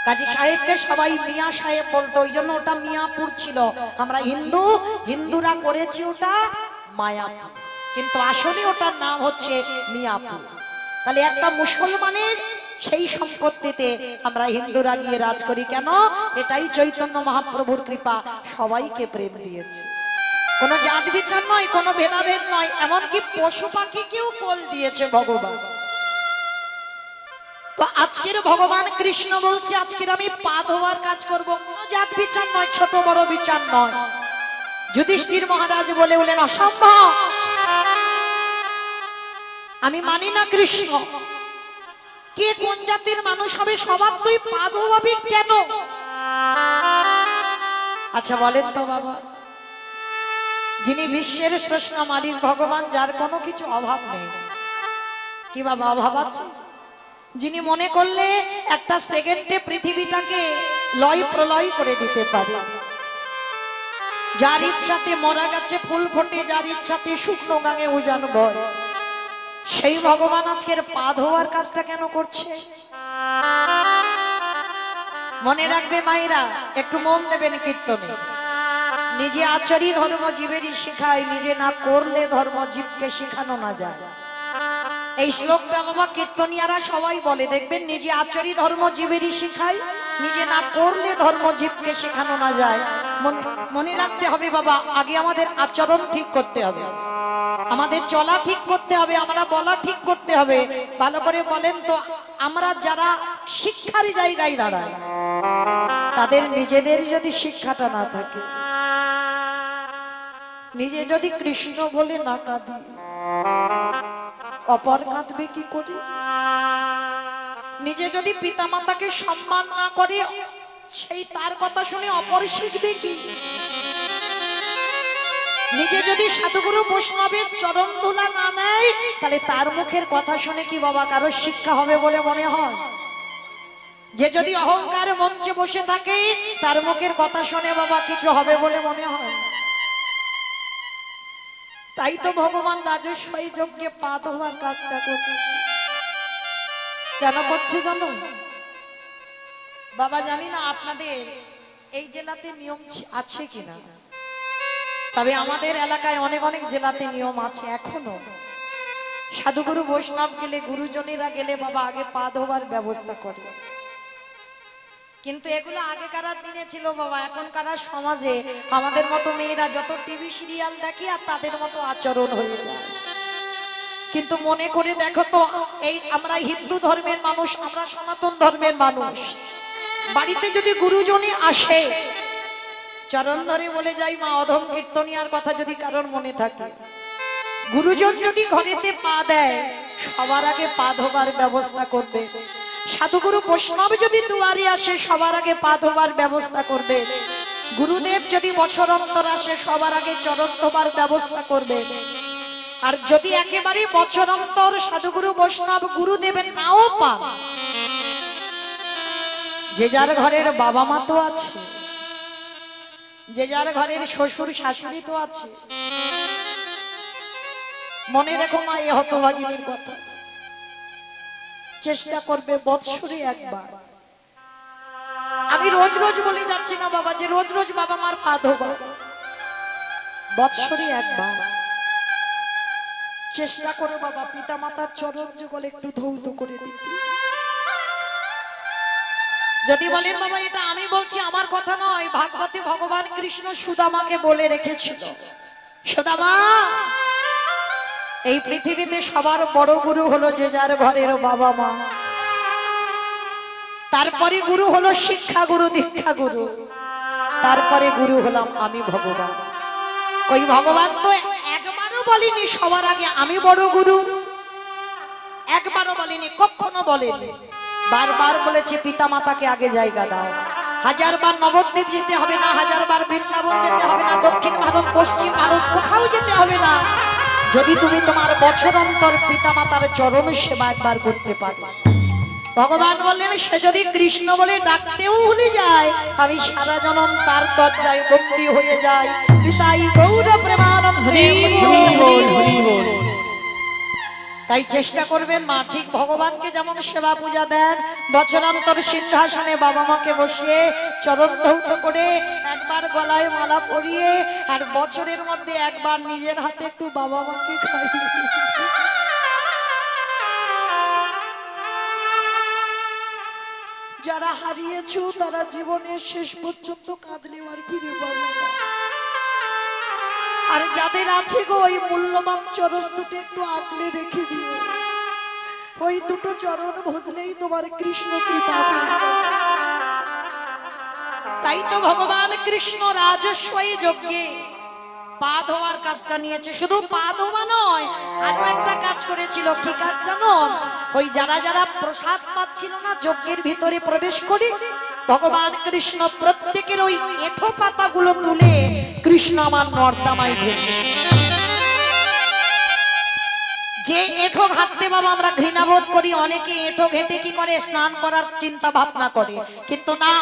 কাজী সাহেবকে সবাই মিয়া সাহেব বলতো, ওই জন্য ওটা মিয়াপুর ছিল। আমরা হিন্দু, হিন্দুরা করেছি ওটা মায়াপুর, কিন্তু আসলে ওটার নাম হচ্ছে মিয়াপুর। তাহলে একটা মুসলমানের সেই সম্পত্তিতে আমরা হিন্দুরা গিয়ে রাজ করি কেন? এটাই চৈতন্য মহাপ্রভুর কৃপা, সবাইকে প্রেম দিয়েছে। কোনো জাত বিচার নয়, কোনো ভেদাভেদ নয়, এমনকি পশু পাখিকেও কোল দিয়েছে ভগবান। তো আজকের ভগবান কৃষ্ণ বলছে, আজকের আমি পা ধোয়ার কাজ করব, কোনো জাত বিচার নয়, ছোট বড় বিচার নয়। যুধিষ্ঠির মহারাজ বলে বলেন, অসম্ভব, আমি মানি না কৃষ্ণ। কে কোন জাতির মানুষ হবে, সবার তুই পা ধোয়াবি কেন? আচ্ছা বলেন তো বাবা, যিনি বিশ্বের স্রষ্টা মালিক ভগবান, যার কোনো কিছু অভাব নেই, কি বাবা অভাব আছে? যিনি মনে করলে একটা সেকেন্ডে পৃথিবীটাকে লয় প্রলয় করে দিতে পারে, যার ইচ্ছাতে মরা গাছে ফুল ফোটে, যার ইচ্ছাতে শুকনো গাঙে উজান বয়, সেই ভগবান আজকের পা ধোয়ার কাজটা কেন করছে? মনে রাখবে মায়েরা, একটু মন দেবেন কীর্তনে। নিজে আচরি ধর্ম জীবেরই শিখায়, নিজে না করলে ধর্ম জীবকে শিখানো না যায়। এই শ্লোকটা বাবা কীর্তনিয়ারা সবাই বলে, দেখবেন, নিজে আচরি ধর্ম জীবেরই শিখায়, নিজে না করলে ধর্ম জীবকে শেখানো না যায়। মনে রাখতে হবে বাবা, আগে আমাদের আচরণ ঠিক করতে হবে, আমাদের চলা ঠিক করতে হবে, আমরা বলা ঠিক করতে হবে। ভালো করে বলেন তো, আমরা যারা শিক্ষার জায়গায় দাঁড়ায়, তাদের নিজেদের যদি শিক্ষাটা না থাকে, নিজে যদি কৃষ্ণ বলে না কাঁদি, অপর কাঁদবে কি করে? নিজে যদি পিতা মাতাকে সম্মান না করে, সেই তার কথা শুনে অপর শিখবে কি? নিজে যদি সাধুগুরু বৈষ্ণবের চরণ ধুলা না নেয়, তাহলে তার মুখের কথা শুনে কি বাবা কারো শিক্ষা হবে বলে মনে হয়? যে যদি অহংকার মঞ্চে বসে থাকে, তার মুখের কথা শুনে বাবা কিছু হবে বলে মনে হয়? তাই তো ভগবান রাজস্বই যজ্ঞে পা ধোয়ার কাজটা করছে। কেন করছে জানো বাবা? জানি না আপনাদের এই জেলাতে নিয়ম আছে কিনা, তবে আমাদের এলাকায় অনেক অনেক জেলাতে নিয়ম আছে এখনো। সাধুগুরু বৈষ্ণব গেলে, গুরুজনেরা গেলে বাবা আগে পা ধোয়ার ব্যবস্থা করে। কিন্তু এগুলো আগেকার দিনে ছিল বাবা, এখনকার সমাজে আমাদের মতো মেয়েরা যত টিভি সিরিয়াল দেখি আর তাদের মতো আচরণ হয়ে যায়। কিন্তু মনে করে দেখো তো, এই আমরা হিন্দু ধর্মের মানুষ, আমরা সনাতন ধর্মের মানুষ, বাড়িতে যদি গুরুজনই আসে, চরণ ধরে বলে যাই মা অধম কীর্তনিয়ার কথা যদি কারোর মনে থাকে, গুরুজন যদি ঘরেতে পা দেয়, সবার আগে পা ধোবার ব্যবস্থা করবে। সাধুগুরু বৈষ্ণব যদি দুয়ারে আসে, সবার আগে পা ধোবার ব্যবস্থা করবে। গুরুদেব যদি বছর অন্তর আসে, সবার আগে চরণ ধোবার ব্যবস্থা করবে। আর যদি একেবারে বছর অন্তর সাধুগুরু বৈষ্ণব গুরুদেবের নাও পান, যে যার ঘরের বাবা মা তো আছে, যে যার ঘরের শ্বশুর শাশুড়ি তো আছে। মনে রেখো মা এই হতভাগিনীর কথা, চেষ্টা করবে বৎসরে একবার। আমি রোজ রোজ বলে যাচ্ছি না বাবা যে রোজ রোজ বাবা মার পা ধোবা, বৎসরে একবার চেষ্টা করো বাবা পিতা মাতার চরণ যুগল একটু ধৌত করে দিতে। যদি বলেন বাবা এটা আমি বলছি, আমার কথা নয়, ভাগবতে ভগবান কৃষ্ণ সুদামাকে বলে রেখেছিল, সুদামা এই পৃথিবীতে সবার বড় গুরু হলো যে যার ঘরের বাবা মা, তারপরে গুরু হলো শিক্ষা গুরু, দীক্ষা গুরু, তারপরে গুরু হলাম আমি ভগবান। ওই ভগবান তো একবারও বলেনি সবার আগে আমি বড় গুরু, একবারও বলেনি, কখনো বলেনি, বারবার বলেছে পিতা মাতাকে আগে জায়গা দাও। হাজারবার নবদ্বীপ যেতে হবে না, হাজারবার বৃন্দাবন যেতে হবে না, দক্ষিণ ভারত পশ্চিম ভারত কোথাও যেতে হবে না, যদি তুমি তোমার বছর অন্তর পিতা মাতার চরণ সেবা একবার করতে পারো। ভগবান বললেন সে যদি কৃষ্ণ বলে ডাকতেও ভুলে যায়, আমি সারা জনম তার দরজায় বন্দী হয়ে যাই। পিতাই গৌর প্রেমানন্দে। তাই চেষ্টা করবেন মা ঠিক ভগবানকে যেমন সেবা পূজা দেন, বছরান্তর সিংহাসনে বাবা মাকে বসিয়ে চরণ ধৌত করে একবার গলায় মালা পরিয়ে, আর বছরের মধ্যে একবার নিজের হাতে একটু বাবা মাকে খাইয়ে। যারা হারিয়েছ তারা জীবনের শেষ পর্যন্ত কাঁদলে আর ফিরে পাবে না। আর যাদের আছে গো ওই মূল্যবান চরণ দুটো একটু আগলে রেখে দিও, ওই দুটো চরণ ভজলেই তোমার কৃষ্ণ কৃপা পেয়ে যাবে। তাই তো ভগবান কৃষ্ণ রাজস্বই যজ্ঞে পা ধোয়ার কাজটা নিয়েছে। শুধু পা ধোয়া নয়, আরো একটা কাজ করেছিল। কি কাজ জানো? ওই যারা যারা প্রসাদ পাচ্ছিল না যজ্ঞের ভিতরে প্রবেশ করে, ভগবান কৃষ্ণ প্রত্যেকের ওই এঁঠো পাতাগুলো তুলে কৃষ্ণ আমার নর্দমায় ঘেটে। যে এঁঠো ঘাটতে বাবা আমরা ঘৃণাবোধ করি, অনেকে এঁঠো ঘেটে কি করে স্নান করার চিন্তা ভাবনা করে, কিন্তু না,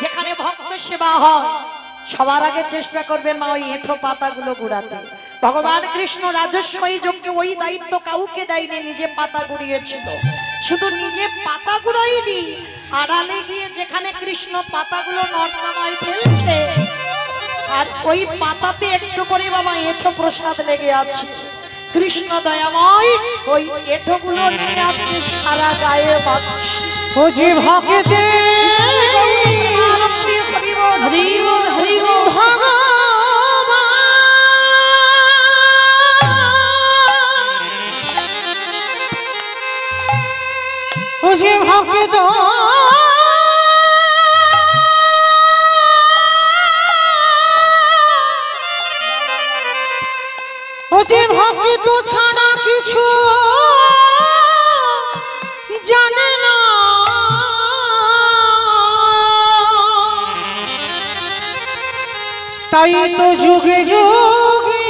যেখানে ভক্ত সেবা হয় সবার আগে চেষ্টা করবেন মা ওই এঁঠো পাতাগুলো গুড়াতে। ভগবান কৃষ্ণ রাজস্বই যজ্ঞে ওই দায়িত্ব কাউকে দেয়নি, নিজে পাতা গুড়িয়েছিল। শুধু নিজে পাতা গুড়াইনি, আড়ালে গিয়ে যেখানে কৃষ্ণ পাতাগুলো নর্দমায় ফেলছে, আর ওই পাতাতে একটু করে বাবা এঁঠো প্রসাদ লেগে আছে। কৃষ্ণ দয়াময় ওই এঁঠোগুলো নিয়ে আজকে সারা গায়ে বাজছে। ও যে ভক্তে ও যে ভক্ত ও যে ভক্ত ছাড়া কিছু জানে না, তাই তো যুগে যুগে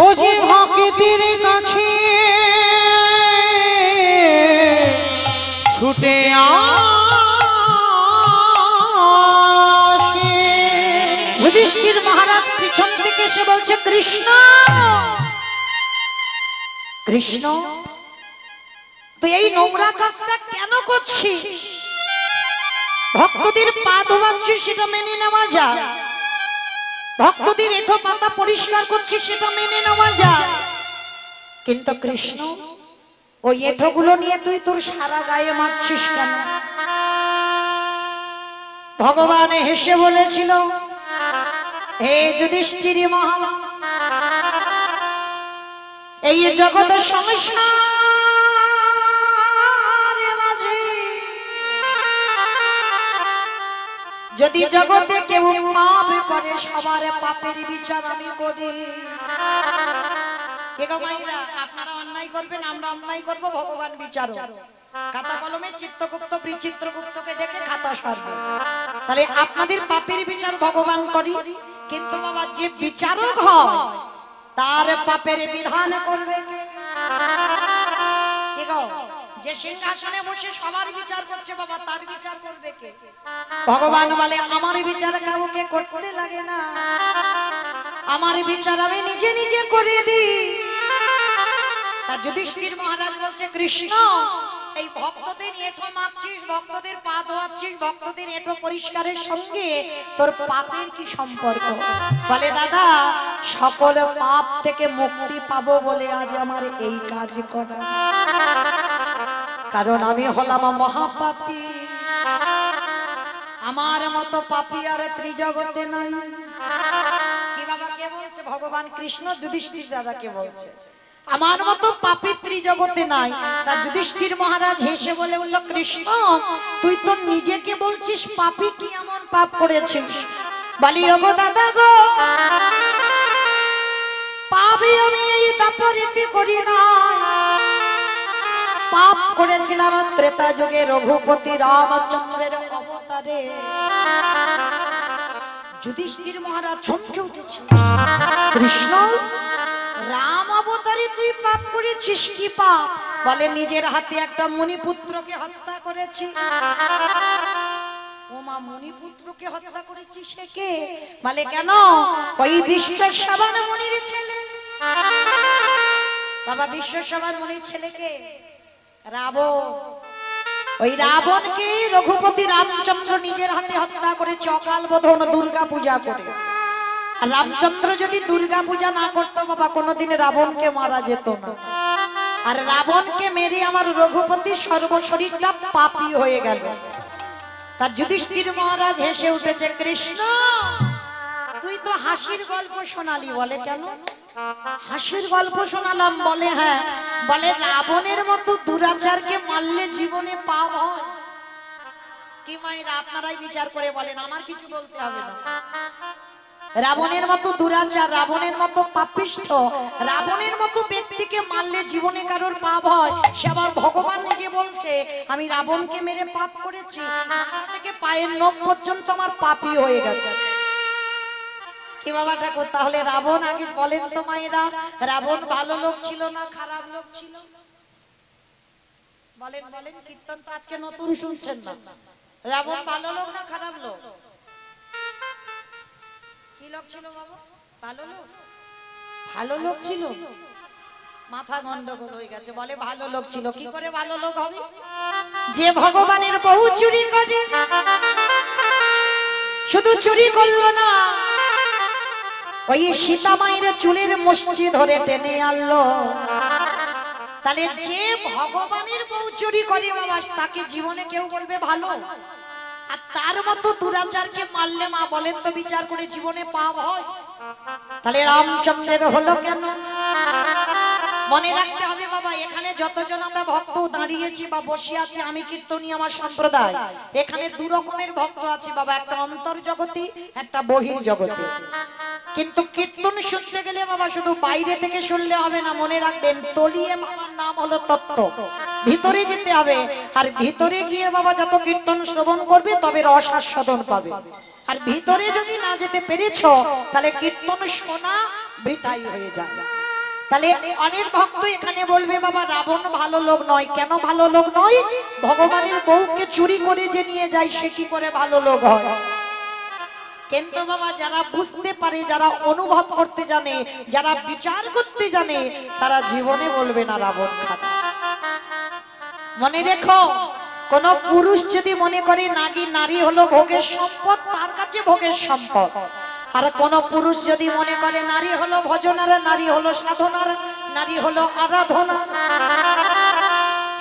ও যে ভক্তের কাছে ছুটে আসে। যুধিষ্ঠির মহারাজ পিছন থেকে এসে বলছে, কৃষ্ণ কৃষ্ণ তুই এই নোংরা কাজটা কেন করছিস? ভক্তদের পা ধোয়াচ্ছিস, সেটা মেনে নেওয়া যায়। ভক্তদের এঁঠো পাতা পরিষ্কার করছিস, সেটা মেনে নেওয়া যায়। কিন্তু কৃষ্ণ ওই এঁঠোগুলো নিয়ে তুই তোর সারা গায়ে মারছিস কেন? ভগবান হেসে বলেছিল, হে যুধিষ্ঠির মহারাজ, এই জগৎ সংসারে মাঝে যদি জগতে কেউ পাপ করে, সবার পাপের বিচার আমি করি। কে গো মাইরা, আপনারা অন্যায় করবেন, আমরা অন্যায় করব, ভগবান বিচারক। খাতা কলমে চিত্রগুপ্ত বিচিত্রগুপ্তকে ডেকে খাতা সারবে। তাহলে আপনাদের পাপের বিচার ভগবান করি, কিন্তু বাবা যে বিচারক হয় তার পাপের বিধান করবে কে? কে গো? যে সিংহাসনে বসে সবার বিচার করছে বাবা, তার বিচার করবে কে? ভগবান বলে আমার বিচার কাউকে করতে লাগে না, আমার বিচার আমি নিজে নিজে করে দিই। তা যুধিষ্ঠির মহারাজ বলছে, কৃষ্ণ এই ভক্তদের এঁঠো মাপছিস, ভক্তদের পা ধোয়াচ্ছিস, ভক্তদের এঁঠো পরিষ্কারের সঙ্গে তোর পাপের কি সম্পর্ক? বলে দাদা, সকল পাপ থেকে মুক্তি পাবো বলে আজ আমার এই কাজ করা, কারণ আমি হলাম মহাপাপী। আমার মতো পাপী আর ত্রিজগতে নাই। কি বাবা কে বলছে? ভগবান কৃষ্ণ যুধিষ্ঠির দাদাকে বলছে, আমার মতো পাপী ত্রিজগতে নাই। তা যুধিষ্ঠির মহারাজ হেসে বলে উঠল, কৃষ্ণ তুই তো নিজেকে বলছিস পাপী, কি এমন পাপ করেছিস? বলি ওগো দাদা গো, পাপই আমি এই দাপরিতে করি না, পাপ করেছিলাম ত্রেতা যুগে রঘুপতি রামচন্দ্রের অবতারে। যুধিষ্ঠির মহারাজ চমকে উঠেছে, কৃষ্ণ রাম অবতারে তুই পাপ করেছিস? কি পাপ? বলে নিজের হাতে একটা মুনিপুত্রকে হত্যা করেছি। ও মা, মুনিপুত্রকে হত্যা করেছিস? সে কে? বলে কেন? ওই বিশ্বশ্রবণ মুনির ছেলে। বাবা বিশ্বশ্রবণ মুনির ছেলেকে রাবণ, ওই রাবণকে রঘুপতি রামচন্দ্র নিজের হাতে হত্যা করেছে অকাল বোধন দুর্গা পূজা করে। আর রামচন্দ্র যদি দুর্গা পূজা না করতো বাবা, কোনোদিন রাবণকে মারা যেত না। আর রাবণকে মেরে আমার রঘুপতি সর্বশরীরটা পাপী হয়ে গেল। তার যুধিষ্ঠির মহারাজ হেসে উঠেছে, কৃষ্ণ তুই তো হাসির গল্প শোনালি। বলে কেন হাসির গল্প শোনালাম? বলে হ্যাঁ, বলে রাবণের মতো দুরাচারকে মারলে জীবনে পাপ হয়। কি মায়েরা আপনারাই বিচার করে বলেন, আমার কিছু বলতে হবে না। রাবণের মতো দুরাচার, রাবণের মতো পাপিষ্ঠ, রাবণের মতো ব্যক্তিকে মারলে জীবনে কারোর পাপ হয়। সে আবার ভগবান নিজে বলছে, আমি রাবণকে মেরে পাপ করেছি, মাথা থেকে পায়ের নখ পর্যন্ত আমার পাপই হয়ে গেছে। কি বাবা ঠাকুর, তাহলে রাবণ আগে বলেন তো মায়েরা, রাবণ ভালো লোক ছিল না খারাপ লোক ছিল? বলেন বলেন, কীর্তন তো আজকে নতুন শুনছেন না। রাবণ ভালো লোক না খারাপ লোক? কি লোক ছিল বাবা? ভালো লোক? ভালো লোক ছিল? মাথা গন্ডগোল হয়ে গেছে। বলে ভালো লোক ছিল। কি করে ভালো লোক হবে? যে ভগবানের বহু চুরি করে, শুধু চুরি করলো না, ওই সীতা মায়ের চুলের মুষ্টি ধরে টেনে আনলো। তাহলে যে ভগবানের বউ চুরি করে বাবা, তাকে জীবনে কেউ বলবে ভালো? আর তার মতো দুরাচারকে মারলে মা বলেন তো বিচার করে জীবনে পাপ হয়? তাহলে রামচন্দ্রের হলো কেন? মনে রাখতে হবে বাবা, এখানে যতজন আমরা ভক্ত দাঁড়িয়েছি বা বসে আছি, আমি কীর্তনী আমার সম্প্রদায়, এখানে দু রকমের ভক্ত আছে বাবা, একটা অন্তর জগতে, একটা বহির জগতে। কিন্তু কীর্তন শুনতে গেলে বাবা শুধু বাইরে থেকে শুনলে হবে না, মনে রাখবেন তলিয়ে বাবার নাম হলো তত্ত্ব, ভিতরে যেতে হবে। আর ভিতরে গিয়ে বাবা যত কীর্তন শ্রবণ করবে তবে রস আস্বাদন পাবে। আর ভিতরে যদি না যেতে পেরেছো তাহলে কীর্তন শোনা বৃথাই হয়ে যায়। তাহলে অনেক ভক্ত এখানে বলবে বাবা রাবণ ভালো লোক নয়। কেন ভালো লোক নয়? ভগবানের বউকে চুরি করে যে নিয়ে যায় সে কি করে ভালো লোক হয়? কিন্তু বাবা যারা বুঝতে পারে, যারা অনুভব করতে জানে, যারা বিচার করতে জানে, তারা জীবনে বলবে না রাবণ খারাপ। মনে রেখো, কোন পুরুষ যদি মনে করে নারী হলো ভোগের সম্পদ, তার কাছে ভোগের সম্পদ। আর কোন পুরুষ যদি মনে করে নারী হলো ভজনার, নারী হলো সাধনার, নারী হলো আরাধনা,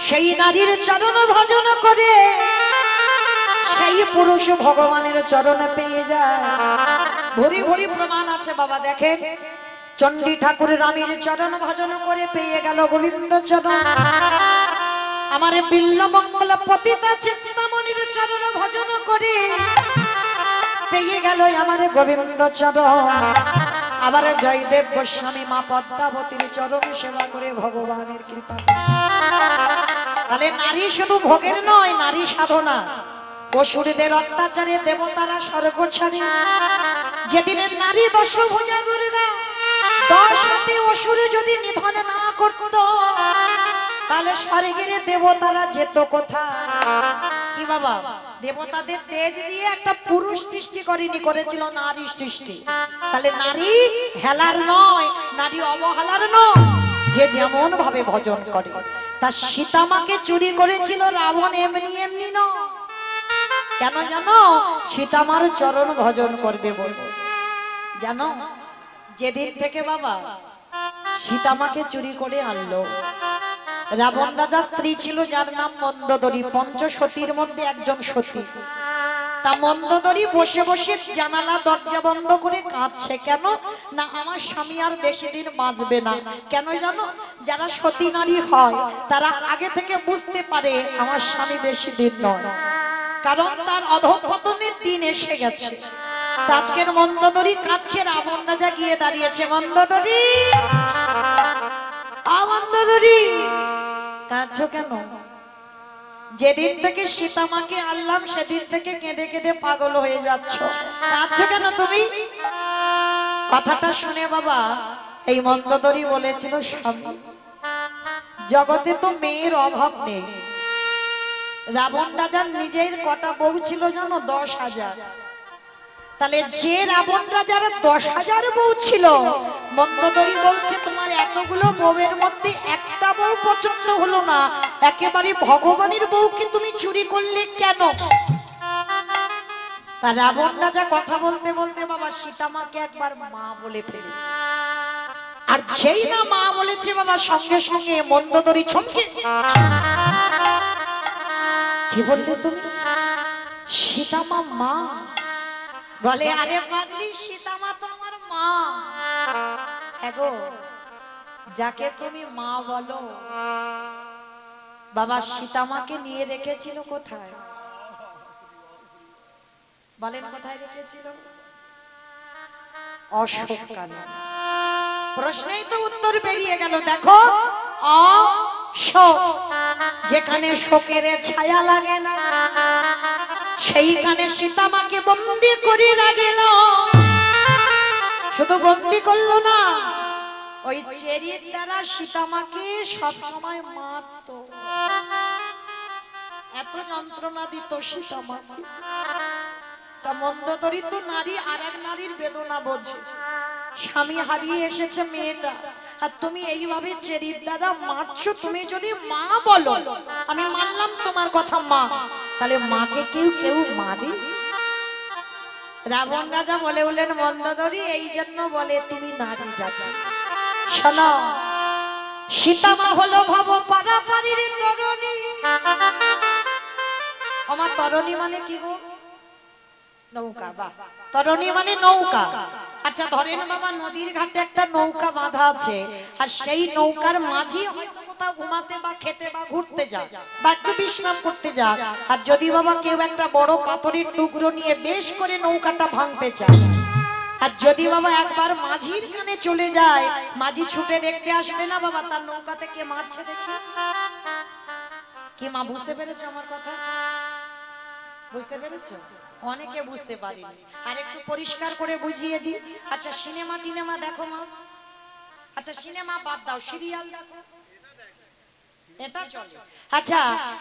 সেই নারীর চরণ ভজন করে সেই পুরুষ ভগবানের চরণে পেয়ে যায়। ভরি ভরি প্রমাণ আছে বাবা, দেখেন চণ্ডী ঠাকুর রামের চরণ ভজন করে পেয়ে গেল গোবিন্দ চরণ। আমার বিল্লমঙ্গল পতিতা চিন্তামণির চরণ ভজন করে পেয়ে গেল আমার গোবিন্দ চরণ। আবার জয়দেব গোস্বামী মা পদ্মাবতীর চরণ সেবা করে ভগবানের কৃপা। তাহলে নারী শুধু ভোগের নয়, নারী সাধনা। অসুরদের অত্যাচারে দেবতারা স্বর্গ ছাড়ে। যেদিনের নারী দশভুজা দুর্গা 10 অসুর যদি নিধন না করত, তাহলে স্বর্গের দেবতারা যেত কোথায়? কি বাবা, দেবতাদের তেজ দিয়ে একটা পুরুষ সৃষ্টি করেনি, করেছিল নারী সৃষ্টি। তাহলে নারী হেলার নয়, নারী অবহেলার নয়, যে যেমন ভাবে ভজন করে। তা সীতামাকে চুরি করেছিল রাবণ এমনি এমনি নয়। কেন জানো? সীতামার চরণ ভজন করবে বলে। জানো যেদিন থেকে বাবা সীতামাকে চুরি করে আনলো, রাবণ রাজার স্ত্রী ছিল যার নাম মন্দোদরী, পঞ্চসতীর মধ্যে একজন সতী। তা মন্দোদরী বসে বসে জানালা দরজা বন্ধ করে কাঁদছে। কেন না, আমার স্বামী আর বেশি দিন বাঁচবে না। কেন জানো? যারা সতী নারী হয় তারা আগে থেকে বুঝতে পারে আমার স্বামী বেশি দিন নয়, কারণ তার অধঃপতনের দিন এসে গেছে। আজকের মন্দোদরী কাঁদছে, রাবণ রাজা গিয়ে দাঁড়িয়েছে। মন্দোদরী, মন্দোদরী কাঁদছো কেন? যেদিন থেকে সীতামাকে আনলাম সেদিন থেকে কেঁদে কেঁদে পাগল হয়ে যাচ্ছ, কাঁদছো কেন তুমি? কথাটা শুনে বাবা এই মন্দোদরী বলেছিল, স্বামী জগতে তো মেয়ের অভাব নেই। রাবণ রাজার নিজের কটা বউ ছিল জানো? 10,000। তাহলে যে রাবণ রাজার 10,000 বউ ছিল, মন্দোদরী বলছে তোমার এতগুলো বউয়ের মধ্যে একটা বউ পছন্দ হলো না, একেবারে ভগবানের বউকে তুমি চুরি করলে কেন? তা রাবণ রাজা কথা বলতে বলতে বাবা সীতামাকে একবার মা বলে ফেলেছে। আর যেই না মা বলেছে বাবা, সঙ্গে সঙ্গে মন্দোদরী চমকে, কি বললে তুমি? সীতামা মা? বলে আরে পাগলি, সীতামা তোমার মা। এগো যাকে তুমি মা বলো, বাবা সীতামাকে নিয়ে রেখেছিল কোথায়? বলেন কোথায় রেখেছিল? অশোককানন। প্রশ্নেই তো উত্তর বেরিয়ে গেল। দেখো অশোক, যেখানে শোকের ছায়া লাগে না সেইখানে সীতামাকে বন্দি করে রাখল। শুধু বন্দি করলো না, ওই চেরির দ্বারা সীতামাকে সব সময় মারত, এত যন্ত্রণা দিত সীতামাকে। তা মন্দোদরী তো নারী, আর এক নারীর বেদনা বোঝে। স্বামী হারিয়ে এসেছে মেয়েটা, আর তুমি এইভাবে চেরির দ্বারা মারছো। তুমি যদি মা বলো, আমি মানলাম তোমার কথা মা, তাহলে মাকে কেউ কেউ মারে? রাবণ রাজা বলে বললেন, মন্দোদরী এই জন্য বলে তুমি নারী জাতি। শোনো, সীতামা হলো ভব পারাপারির তরণী। আমার তরণী মানে কি গো? নৌকা। বা তরণী মানে নৌকা। আচ্ছা ধরেন বাবা নদীর ঘাটে একটা নৌকা বাঁধা আছে, আর সেই নৌকার মাঝি হয়তো কোথাও ঘুমাতে বা খেতে বা ঘুরতে যায় বা একটু বিশ্রাম করতে যায়, আর যদি বাবা কেউ একটা বড় পাথরের টুকরো নিয়ে বেশ করে নৌকাটা ভাঙতে চায়, আর যদি বাবা একবার মাঝির কানে চলে যায়, মাঝি ছুটে দেখতে আসবে না বাবা তার নৌকাতে কে মারছে দেখি? কি মা বুঝতে পেরেছো আমার কথা? বুঝতে পেরেছো? অনেকে বুঝতে পারিনি, আর একটু পরিষ্কার করে বুঝিয়ে দিই। আচ্ছা সিনেমা টিনেমা দেখো মা? আচ্ছা সিনেমা বাদ দাও, সিরিয়াল দেখো, এটা চলে। আচ্ছা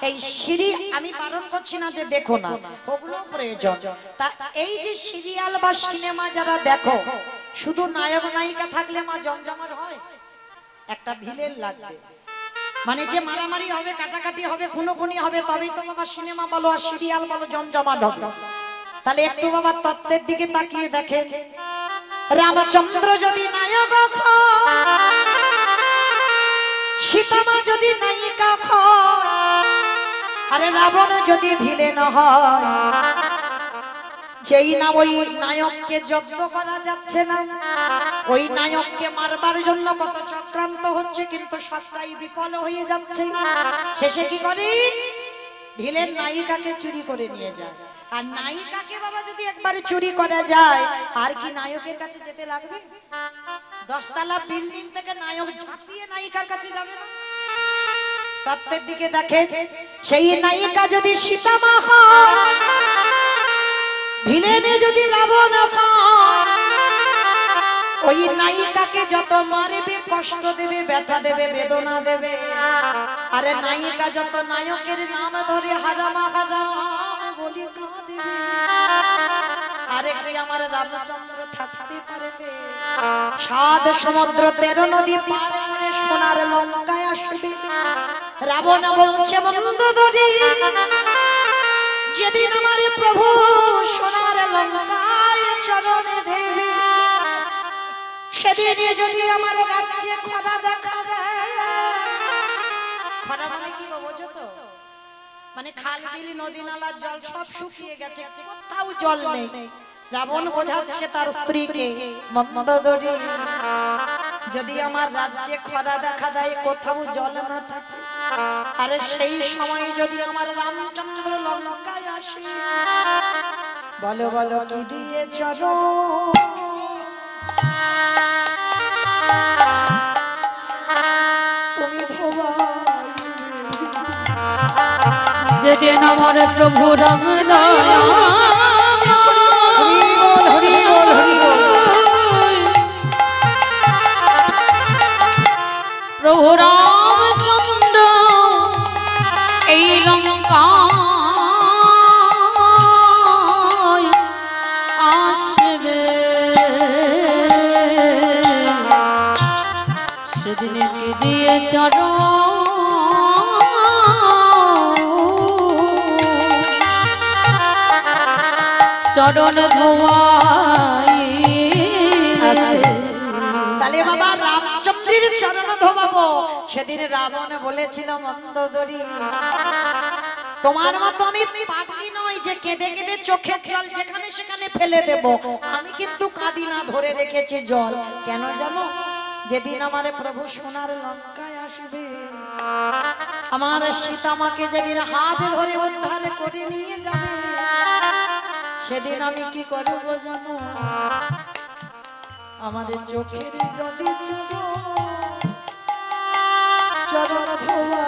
এই সিরিয়াল আমি বারণ করছি না যে দেখো না, ওগুলো প্রয়োজন। তা এই যে সিরিয়াল বা সিনেমা যারা দেখো, শুধু নায়ক নায়িকা থাকলে মা জমজমাট হয়? একটা ভিলেন লাগবে, মানে যে মারামারি হবে, কাটাকাটি হবে, খুনোখুনি হবে, তবেই তো বাবা সিনেমা বলো আর সিরিয়াল বলো জমজমাট হবে। তাহলে একটু বাবা তত্ত্বের দিকে তাকিয়ে দেখেন, রামচন্দ্র যদি নায়ক হয়, সীতামা যদি নায়িকা হয়, আর আরে রাবণ যদি ভিলেন হয়, যেই না ওই নায়ককে জব্দ করা যাচ্ছে না, ওই নায়ককে মারবার জন্য কত চক্রান্ত হচ্ছে, কিন্তু সবটাই বিফল হয়ে যাচ্ছে। শেষে কি করে? ভিলেন নায়িকাকে চুরি করে নিয়ে যায়। আর নায়িকাকে বাবা যদি একবার চুরি করা যায়, আর কি নায়কের কাছে যেতে লাগবে? 10 তলা বিল্ডিং থেকে নায়ক ঝাঁপিয়ে নায়িকার কাছে যাবে না? তত্ত্বের দিকে দেখেন, সেই নায়িকা যদি সীতা মা হয়, ভিলেনে যদি রাবণ হয়, ওই নায়িকাকে যত মারবে, কষ্ট দেবে, ব্যথা দেবে, বেদনা দেবে। আরে নায়িকা যত নায়কের নাম ধরে হারামা হারাম বলি কাঁদবে। আরে কি আমার রামচন্দ্র থাকতে পারবে? 7 সমুদ্র 13 নদী পার করে সোনার লঙ্কায় আসবে। রাবণ বলছে, মন্দোদরী, যেদিন আমার প্রভু সোনার লঙ্কায় চরণে দেবে, সেদিন যদি আমার রাজ্যে খরা দেখা দেয়। খরা মানে কি বোঝো তো? মানে খাল বিল নদী নালার জল সব শুকিয়ে গেছে, কোথাও জল নেই। রাবণ বোঝাচ্ছে তার স্ত্রীকে, মন্দোদরী, যদি আমার রাজ্যে খরা দেখা দেয়, কোথাও জল না থাকে, আরে সেই সময় যদি আমার রামচন্দ্র লঙ্কায় আসে, বলো বলো কি দিয়ে চলো? তুমি ধোয়া যেদিন আমার প্রভু রাম দয়া প্রভু রামচন্দ্র এই লঙ্কা আসবে, সেদিন কি দিয়ে চরণ চরণ ধোয়াই। তাহলে বাবা রামচন্দ্রের চরণ ধোবাবো। সেদিন রাবণ বলেছিল, মন্দোদরী, তোমার মতো আমি পাগলি নই যে কেঁদে কেঁদে চোখের জল যেখানে সেখানে ফেলে দেব। আমি কিন্তু কাঁদি না, ধরে রেখেছি জল। কেন জানো? যেদিন আমার প্রভু সোনার লঙ্কায় আসবে, আমার সীতামাকে যেদিন হাত ধরে উদ্ধার করে নিয়ে যাবে, সেদিন আমি কি করব জানো? আমাদের চোখের জলে চরণ ধোয়া।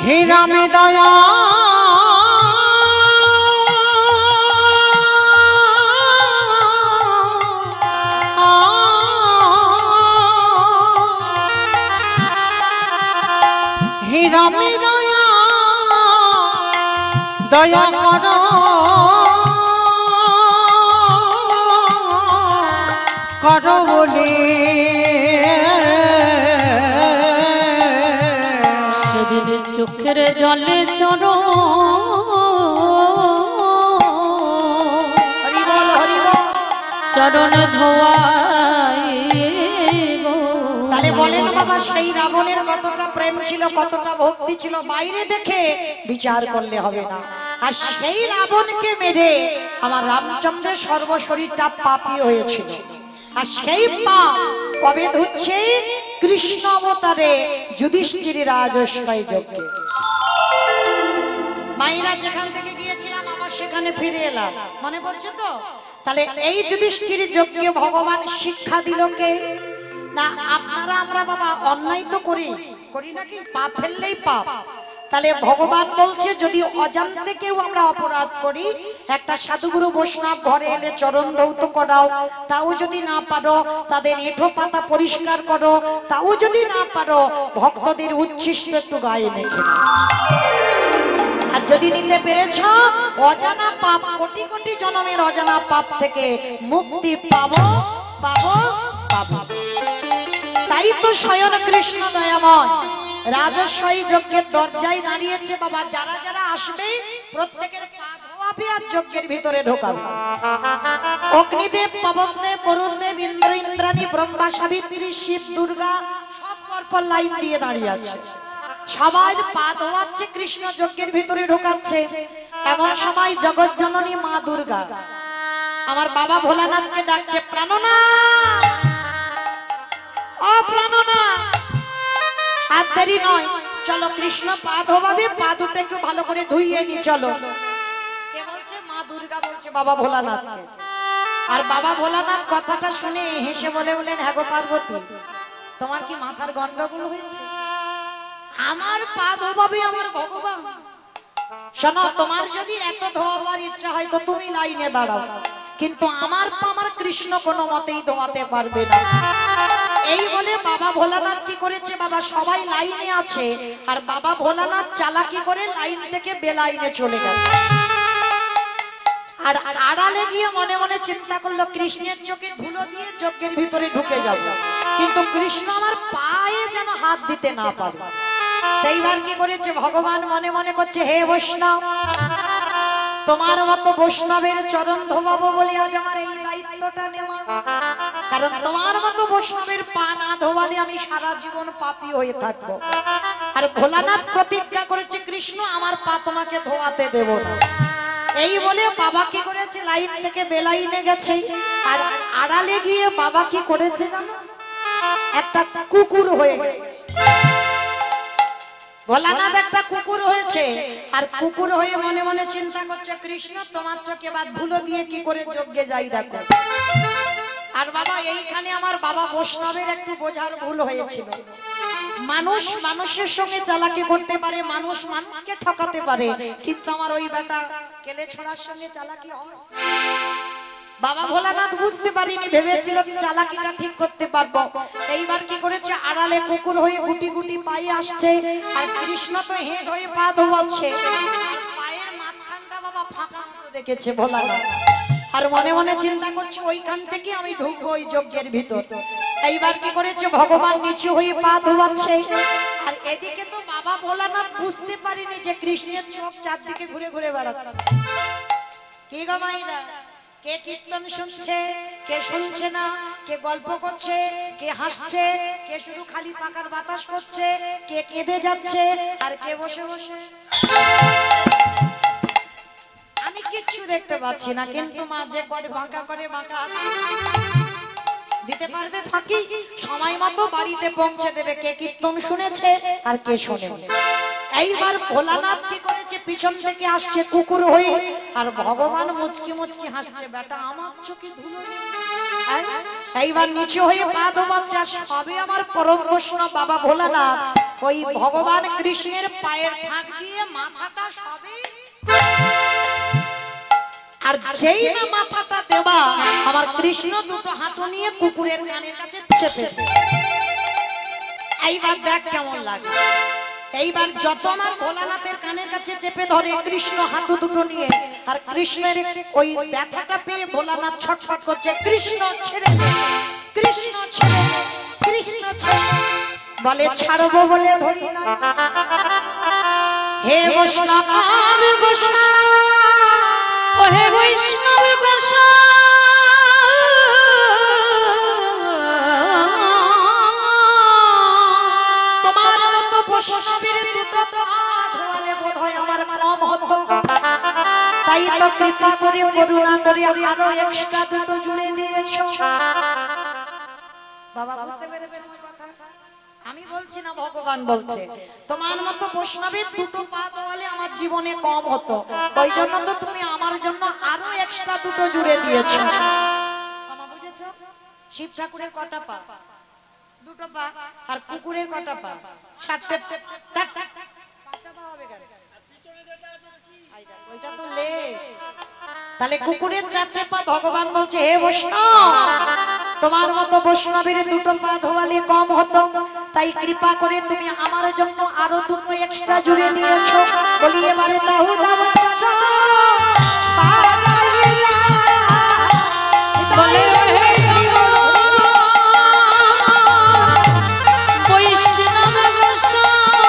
হে রাম দয়া হে রাম দয়া দয়া করো করো বলে সেদিন চোখের জলে চরণ চরণ ধোয়াইব। তাহলে বলেন বাবা, সেই রাবণের কতটা প্রেম ছিল, কতটা ভক্তি ছিল, বাইরে দেখে বিচার করলে হবে না। আর সেই রাবণকে মেরে আমার রামচন্দ্রের সর্বশরীরটা পাপী হয়েছিল। আর সেই পাপ কবে ধুচ্ছে? কৃষ্ণ অবতারে যুধিষ্ঠির রাজস্বাই যজ্ঞে। মাইরা যেখান থেকে গিয়েছিলাম আবার সেখানে ফিরে এলাম, মনে পড়ছে তো? তাহলে এই যুধিষ্ঠির যজ্ঞে ভগবান শিক্ষা দিল কে? না আপনারা আমরা বাবা অন্যায় তো করি নাকি? পাপ ফেললেই পাপ। তাহলে ভগবান বলছে, যদি অজান্তে কেউ আমরা অপরাধ করি, একটা সাধুগুরু বৈষ্ণব ঘরে এলে চরণ ধৌত করাও, তাও যদি না পারো তাদের এঁঠো পাতা পরিষ্কার করো, তাও যদি না পারো ভক্তদের উচ্ছিষ্ট একটু গায়ে মেখে নাও। আর যদি নিতে পেরেছ, অজানা পাপ, কোটি কোটি জন্মের অজানা পাপ থেকে মুক্তি পাবো পাবো পাবো। তাই তো স্বয়ং কৃষ্ণ দয়াময় রাজস্বই যজ্ঞের দরজায় দাঁড়িয়েছে বাবা, যারা যারা আসবে প্রত্যেকের পা ধোয়াবে আর যজ্ঞের ভিতরে ঢোকাবে। অগ্নিদেব, পবনদেব, বরুণদেব, ইন্দ্র, ইন্দ্রাণী, ব্রহ্মা, সাবিত্রী, শিব, দুর্গা সব পরপর লাইন দিয়ে দাঁড়িয়ে আছে। সবাই পা ধোয়াচ্ছে, কৃষ্ণ যজ্ঞের ভিতরে ঢোকাচ্ছে। এমন সময় জগৎ জননী মা দুর্গা আমার বাবা ভোলানাথকে ডাকছে, প্রাণনাথ, ও প্রাণনাথ, আর দেরি নয়, চলো কৃষ্ণ পা ধোয়াবে, পা দুটো একটু ভালো করে ধুইয়ে নি চলো। কে বলছে? মা দুর্গা বলছে বাবা ভোলানাথকে। আর বাবা ভোলানাথ কথাটা শুনে হেসে বলে বলেন, হ্যাঁ গো পার্বতী, তোমার কি মাথার গন্ডগোল হয়েছে? আমার পা ধোয়াবে আমার ভগবান? শোনো, তোমার যদি এত ধোয়াবার ইচ্ছা হয় তো তুমি লাইনে দাঁড়াও, কিন্তু আমার পা আমার কৃষ্ণ কোনো মতেই ধোয়াতে পারবে না। এই বলে বাবা ভোলানাথ কি করেছে বাবা, সবাই লাইনে আছে আর বাবা ভোলানাথ চালাকি করে লাইন থেকে বেলাইনে চলে গেছে। আর আড়ালে গিয়ে মনে মনে চিন্তা করলো, কৃষ্ণের চোখে ধুলো দিয়ে যজ্ঞের ভিতরে ঢুকে যাব, কিন্তু কৃষ্ণ আমার পায়ে যেন হাত দিতে না পারে। এইবার কি করেছে ভগবান মনে মনে করছে, হে বৈষ্ণব, তোমার মতো বৈষ্ণবের চরণ ধোবাবো বলে আজ আমার এই দায়িত্বটা নেওয়া। কারণ তোমার মতো বৈষ্ণবের পা না ধোয়ালে আমি সারা জীবন পাপী হয়ে থাকবো। আর ভোলানাথ প্রতিজ্ঞা করেছে, কৃষ্ণ আমার পা তোমাকে ধোয়াতে দেব না। এই বলে বাবা কি করেছে, লাইন থেকে বেলাইনে গেছে। আর আড়ালে গিয়ে বাবা কি করেছে জানো, একটা কুকুর হয়ে গেছে। ভোলানাথ একটা কুকুর হয়েছে, আর কুকুর হয়ে মনে মনে চিন্তা করছে, কৃষ্ণ তোমার চোখে বা ধুলো দিয়ে কি করে যজ্ঞে যাই দেখো। আর বাবা এইখানে আমার বাবা বৈষ্ণবের একটু বোঝার ভুল হয়েছিল। মানুষ মানুষের সঙ্গে চালাকি করতে পারে, মানুষ মানুষকে ঠকাতে পারে, কিন্তু আমার ওই বেটা কেলে ছোড়ার সঙ্গে চালাকি হয়। বাবা ভোলানাথ বুঝতে পারিনি, ভেবেছিল চালাকিটা ঠিক করতে পারবো। এইবার কি করেছে, আড়ালে কুকুর হয়ে গুটি গুটি পায়ে আসছে, আর কৃষ্ণ তো হেড হয়ে পা ধোয়াচ্ছে। পায়ের মাঝখানটা বাবা ফাঁকা মতো দেখেছে ভোলানাথ, আর মনে মনে চিন্তা করছে ওইখান থেকে আমি ঢুকবো ওই যজ্ঞের ভিতর। এইবার কি করেছে, ভগবান নিচু হয়ে পা ধোয়াচ্ছে, আর এদিকে তো বাবা ভোলানাথ বুঝতে পারিনি যে কৃষ্ণের চোখ চারদিকে ঘুরে ঘুরে বেড়াচ্ছে। কি গো মাইরা, কে কীর্তন শুনছে, কে শুনছে না, কে গল্প করছে, কে হাসছে, কে শুধু খালি পাকার বাতাস করছে, কে কেঁদে যাচ্ছে, আর কে বসে বসে। আমি কিচ্ছু দেখতে পাচ্ছি না, কিন্তু মা যে করে বাঁকা করে বাঁকা দিতে পারবে ফাঁকি, সময় মতো বাড়িতে পৌঁছে দেবে কে কীর্তন শুনেছে আর কে শোনেনি। এইবার ভোলানাথ কি করেছে, পিছন থেকে আসছে কুকুর হয়ে, আর ভগবান মুচকি মুচকি হাসছে, বেটা আমার চোখে ধুলো। এইবার নিচু হয়ে পা ধোয়াচ্ছে, সবে আমার পরম বৈষ্ণব বাবা ভোলানাথ ওই ভগবান কৃষ্ণের পায়ের ফাঁক দিয়ে মাথাটা সবে, আর যেই না মাথাটা দেবা আমার কৃষ্ণ দুটো হাঁটু নিয়ে কুকুরের কানের কাছে চেপে। এইবার দেখ কেমন লাগে। এইবার যত আমার ভোলানাথের কানের কাছে চেপে ধরে কৃষ্ণ হাঁটু দুটো নিয়ে, আর কৃষ্ণের ওই ব্যথাটা পেয়ে ভোলানাথ ছটফট করছে, কৃষ্ণ ছেড়ে দে, কৃষ্ণ ছেড়ে দে, কৃষ্ণ ছেড়ে দে। বলে ছাড়বো বলে ধরি না। হে বৈষ্ণব গোসাই, ও হে বৈষ্ণব গোসাই, তোমার মতো বৈষ্ণবের দুটো পা ধোয়ালে বোধহয় আমার কম হতো, তাই তো কৃপা করে করুণা করে আরো এক্সট্রা দুটো জুড়ে দিয়েছো। বাবা বুঝতে পেরেছেন কথা? আমি বলছি না, ভগবান বলছে তোমার মতো বৈষ্ণবের দুটো পা ধোয়ালে আমার জীবনে কম হতো, ওই জন্য তো তুমি আমার জন্য আরো এক্সট্রা দুটো জুড়ে দিয়েছো। বাবা বুঝেছো? শিব ঠাকুরের কটা পা? দুটো পা। আর কুকুরের কটা পা? চারটে। পাঁচটা পা হবে কেন? ওইটা তো লেজ। তাহলে কুকুরের চারটে পা। ভগবান বলছে, হে বৈষ্ণব, তোমার মতো বৈষ্ণবের দুটো পা ধোয়ালে কম হতো, তাই কৃপা করে তুমি আমার জন্য আরো দুটো এক্সট্রা জুড়ে দিয়েছো। বলি এবারে দাও দাও চাচা বলে বৈষ্ণব গোসাই,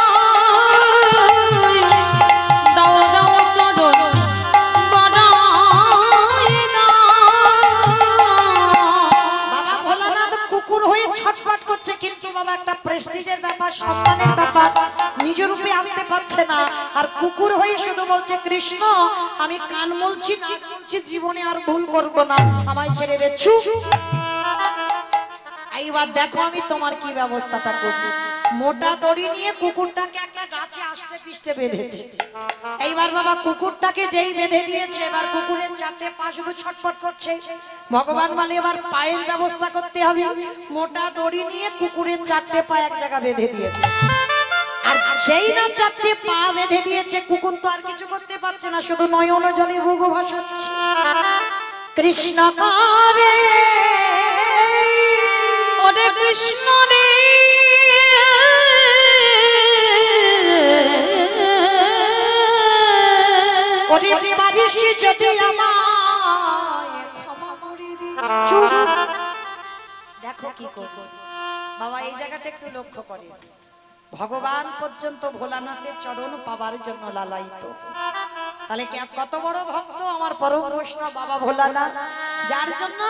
বাবা একটা প্রেস্টিজের ব্যাপার, সম্মানের ব্যাপার, নিজ রূপে আসতে পারছে না, আর কুকুর হয়ে শুধু বলছে কৃষ্ণ আমি কান বলছি না বলছি জীবনে আর ভুল করব না, আমায় ছেড়ে দে। চুপ। এইবার দেখো আমি তোমার কি ব্যবস্থাটা করব। মোটা দড়ি নিয়ে কুকুরটাকে একটা গাছে আস্তে পিষ্টে বেঁধেছে। এইবার বাবা কুকুরটাকে যেই বেঁধে দিয়েছে, এবার কুকুরের চারটে পা শুধু ছটফট করছে। ভগবান বলে এবার পায়ের ব্যবস্থা করতে হবে। মোটা দড়ি নিয়ে কুকুরের চারটে পা এক জায়গা বেঁধে দিয়েছে, আর সেই না চারটে পা বেঁধে দিয়েছে, কুকুর তো আর কিছু করতে পারছে না, শুধু নয়ন জলে ভুগু ভাসাচ্ছে কৃষ্ণ করে। ওরে কৃষ্ণ রে ওরে পারিস যদি আমায় ক্ষমা করে দিস। চুপ। দেখো কি করব বাবা, এই জায়গাটা একটু লক্ষ্য করে। ভগবান পর্যন্ত ভোলানাথের চরণ পাবার জন্য লালায়িত, তাহলে কত বড় ভক্ত আমার পরম বৈষ্ণব বাবা ভোলানাথ, যার জন্য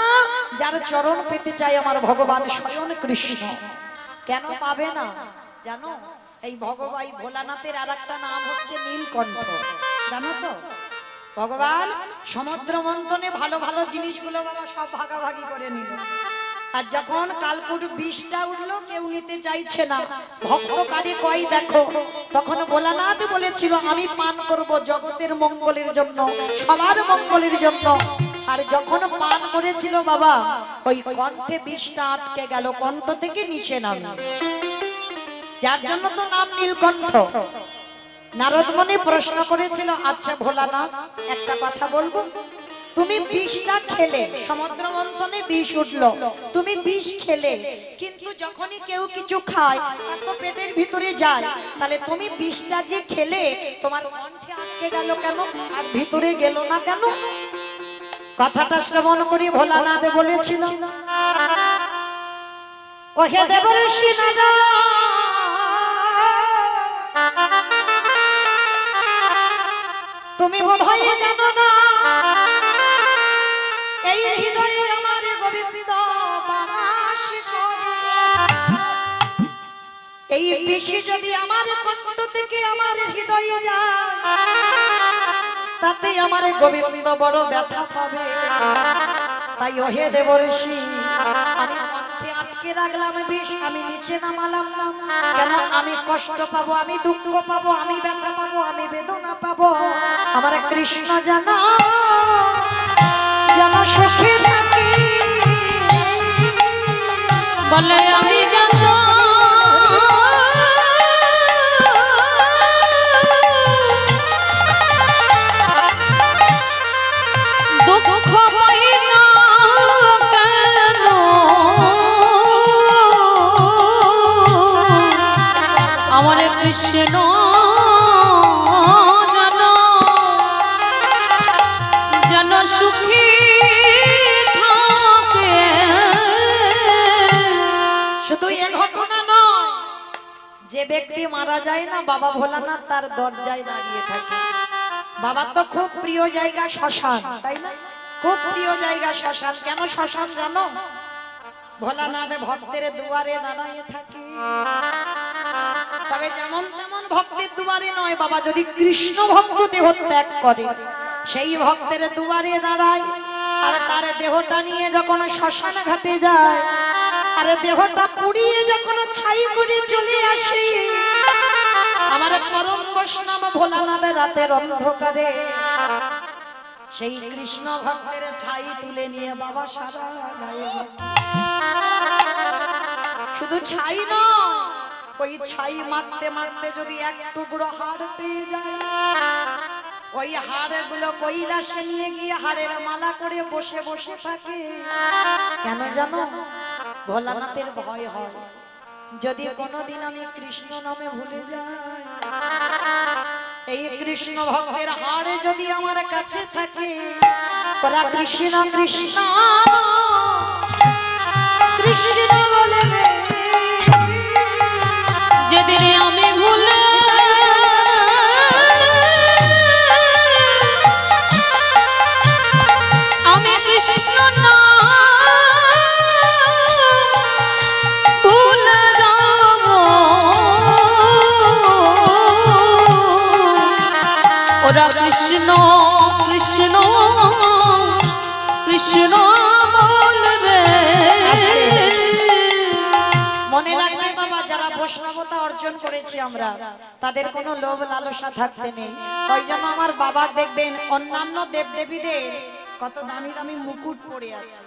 যার চরণ পেতে চাই আমার ভগবান স্বয়ং কৃষ্ণ। কেন পাবে না জানো? এই ভগবান ভোলানাথের আরেকটা নাম হচ্ছে নীলকণ্ঠ, জানো তো? ভগবান সমুদ্র মন্থনে ভালো ভালো জিনিসগুলো বাবা সব ভাগাভাগি করে নিল, আর যখন কালকুট বিষটা উঠলো কেউ নিতে চাইছে না, ভক্ত কারে কই দেখো, তখন ভোলানাথ বলেছিল আমি পান করব জগতের মঙ্গলের জন্য, সবার মঙ্গলের জন্য। আর যখন পান করেছিল বাবা, ওই কণ্ঠে বিষটা আটকে গেল, কণ্ঠ থেকে নিচে নামে, যার জন্য তো নাম নীলকণ্ঠ। নারদ মুনি প্রশ্ন করেছিল, আচ্ছা ভোলানাথ একটা কথা বলবো, তুমি বিষটা খেলে, সমুদ্র মন্থনে বিষ উঠলো, তুমি বিষ খেলে, কিন্তু যখনই কেউ কিছু খায় তার তো পেটের ভিতরে যায়, তাহলে তুমি বিষটা যে খেলে তোমার কণ্ঠে আটকে গেল কেন, আর ভিতরে গেল না কেন? কথাটা শ্রবণ করি ভোলানাথ বলেছিল, ও হে দেবর্ষি নারদ, তুমি বোধহয় জানো না এই হৃদয়ে আমার গোবিন্দ বাস করে, এই বিষ যদি আমার কণ্ঠ থেকে আমার হৃদয়ে যায় তাতে আমার গোবিন্দ বড় ব্যথা পাবে। তাই ওহে দেবর্ষি আমি কণ্ঠে আটকে রাখলাম বিষ, আমি নিচে নামালাম না কেন? আমি কষ্ট পাবো, আমি দুঃখ পাবো, আমি ব্যথা পাবো, আমি বেদনা পাবো, আমার কৃষ্ণ জানা যেন সুখে থাকি বলে আমি জানো দুঃখ পাই না কেন, আমার কৃষ্ণ জানো যেন সুখী থাকে। শুধু এ ঘটনা নয়, যে ব্যক্তি মারা যায় না বাবা ভোলানাথ তার দরজায় দাঁড়িয়ে থাকে। বাবার তো খুব প্রিয় জায়গা শ্মশান, তাই না? খুব প্রিয় জায়গা শ্মশান। কেন শ্মশান জানো? ভোলানাথ ভক্তের দুয়ারে দাঁড়িয়ে থাকে, তবে যেমন তেমন ভক্তের দুয়ারে নয় বাবা, যদি কৃষ্ণ ভক্ত দেহ ত্যাগ করে সেই ভক্তের দুয়ারে দাঁড়ায়, আর তার দেহটা নিয়ে যখন শ্মশান ঘাটে যায়, আর দেহটা পুড়িয়ে যখন ছাই করে চলে আসে, আমার পরম বৈষ্ণব ভোলানাথের রাতের অন্ধকারে সেই কৃষ্ণ ভক্তের ছাই তুলে নিয়ে বাবা সারা গায়ে, শুধু ছাই নয়, ওই ছাই মাখতে মাখতে যদি এক টুকরো হাড় পেয়ে যায়, ওই হাড়গুলো কৈলাসে নিয়ে গিয়ে হাড়ের মালা করে বসে বসে থাকে। কেন জানো? ভোলানাথের ভয় হয় যদি কোনোদিন আমি কৃষ্ণ নামে ভুলে যাই, এই কৃষ্ণ ভক্তের হাড়ে যদি আমার কাছে থাকে, ওরা কৃষ্ণ কৃষ্ণ কৃষ্ণ বলে রে, যেদিন আমি ভুলে আমি কৃষ্ণ না ভুলে যাই, বৈষ্ণবতা অর্জন করেছি আমরা, তাদের কোনো লোভ লালসা থাকতে নেই। ওই জন্য আমার বাবার দেখবেন অন্যান্য দেবদেবীদের কত দামি দামি মুকুট পরে আছে,